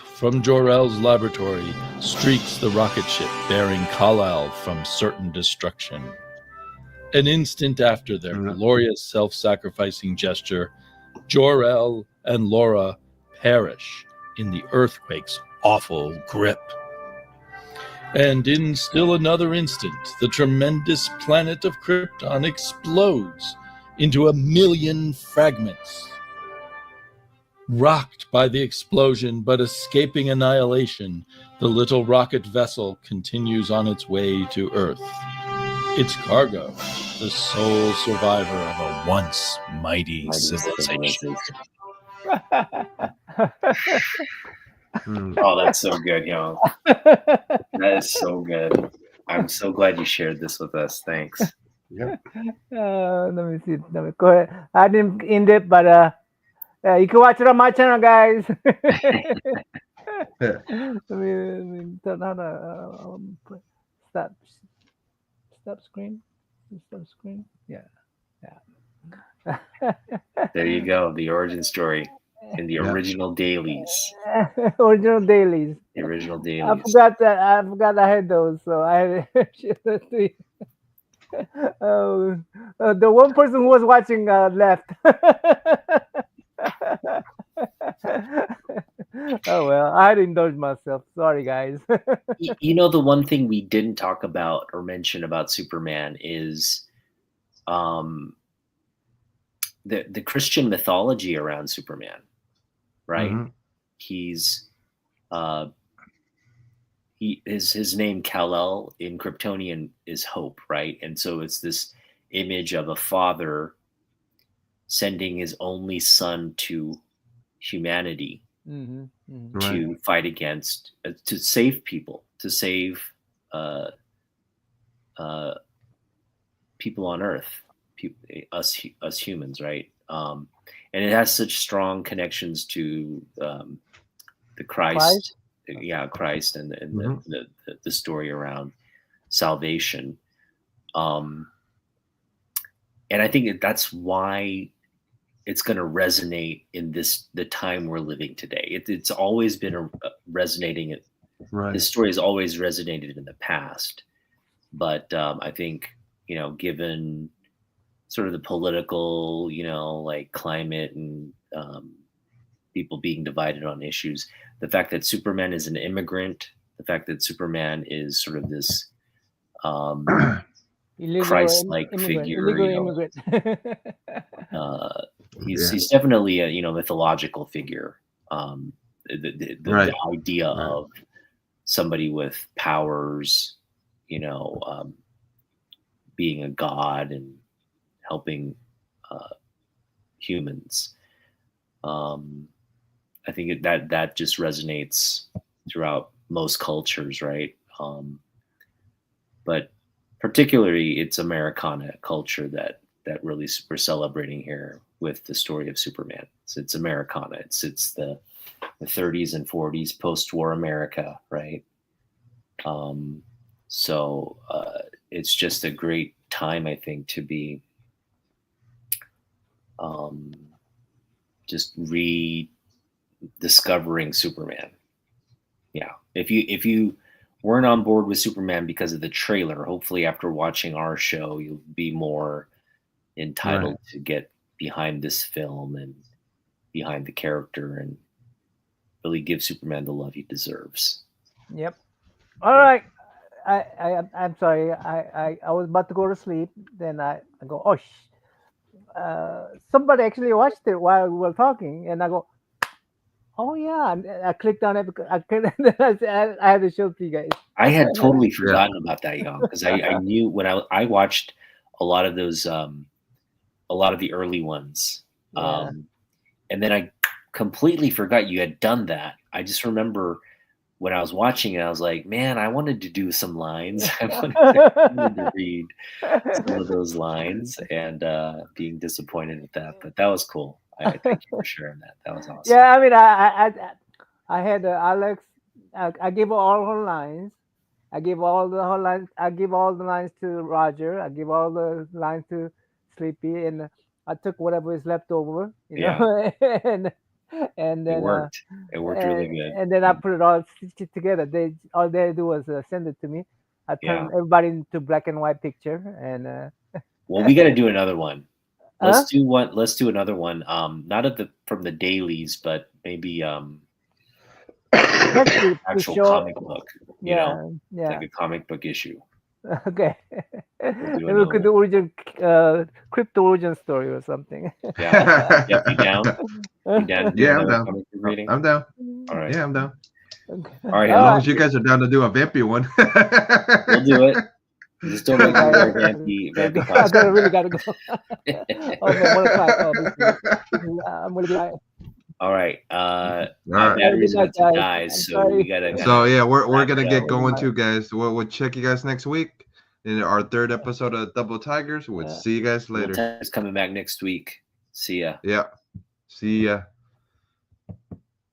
from Jor-El's laboratory streaks the rocket ship bearing Kal-El from certain destruction. An instant after their glorious self-sacrificing gesture, Jor-El and Laura perish in the earthquake's awful grip. And in still another instant, the tremendous planet of Krypton explodes into 1,000,000 fragments. Rocked by the explosion but escaping annihilation, the little rocket vessel continues on its way to Earth. Its cargo, the sole survivor of a once mighty civilization. Oh, that's so good, yo. That is so good. I'm so glad you shared this with us. Thanks. Yep. Let me see. Let me go ahead. I didn't end it, but you can watch it on my channel, guys. let me turn on stop screen. Stop screen. Yeah. There you go. The origin story in the original dailies. Original dailies. The original I dailies. forgot that. I forgot I had those, so I had. Oh, the one person who was watching left. Oh well, I had to indulge myself. Sorry, guys. You know, the one thing we didn't talk about or mention about Superman is the Christian mythology around Superman, right? Mm-hmm. He's his name Kal-El in Kryptonian is hope, right? And so it's this image of a father sending his only son to humanity to fight against, to save people, to save people on Earth, us humans, right? And it has such strong connections to the Christ. Christ and the story around salvation. And I think that's why it's going to resonate in the time we're living today. It's always been resonating. Right. This story has always resonated in the past, but I think, given sort of the political, like climate and people being divided on issues, the fact that Superman is an immigrant, the fact that Superman is sort of this Christ-like figure, he's definitely a mythological figure. The idea of somebody with powers, being a god and helping humans. I think that just resonates throughout most cultures, right? But particularly, it's Americana culture that really we're celebrating here with the story of Superman. It's Americana. It's the 30s and 40s post-war America, right? So it's just a great time, I think, to be just rediscovering Superman. Yeah, if you weren't on board with Superman because of the trailer, hopefully after watching our show, you'll be more entitled to get behind this film and behind the character and really give Superman the love he deserves. Yep. All right. I'm sorry. I was about to go to sleep. Then I go, oh, somebody actually watched it while we were talking, and I go, oh yeah. And I clicked on it because I couldn't. I had to show to you guys. I had totally forgotten about that, Young, because I knew when I watched a lot of those, a lot of the early ones, and then I completely forgot you had done that. I just remember when I was watching it, I was like, man, I wanted to do some lines. I wanted to read some of those lines, and being disappointed with that. But that was cool. I thank you for sharing that. That was awesome. Yeah, I mean, I had Alex. I gave her all her lines. I gave all the her lines. I gave all the lines to Roger. I gave all the lines to Sleepy, and I took whatever is left over. You know, and then it worked. It worked really good. And then I put it all together. All they do was send it to me. I turned everybody into black and white picture, and well, we got to do another one. Let's do one. Let's do another one. Not from the dailies, but maybe actual comic book. You know, like a comic book issue. Okay. Maybe we could do crypto origin story or something. Yeah. You down? You down? Yeah, I'm down. I'm down. All right. Yeah, I'm down. Okay. All right. As long as you guys are down to do a vampy one. We'll do it. Just don't make me wear vampy costume. I really gotta go. Oh man, 1 o'clock. I'm gonna be. All right. My battery's about to die, so we gotta. So yeah, we're gonna get going too, guys. We'll check you guys next week in our 3rd episode of Double Tigers. We'll see you guys later. It's coming back next week. See ya. Yeah. See ya.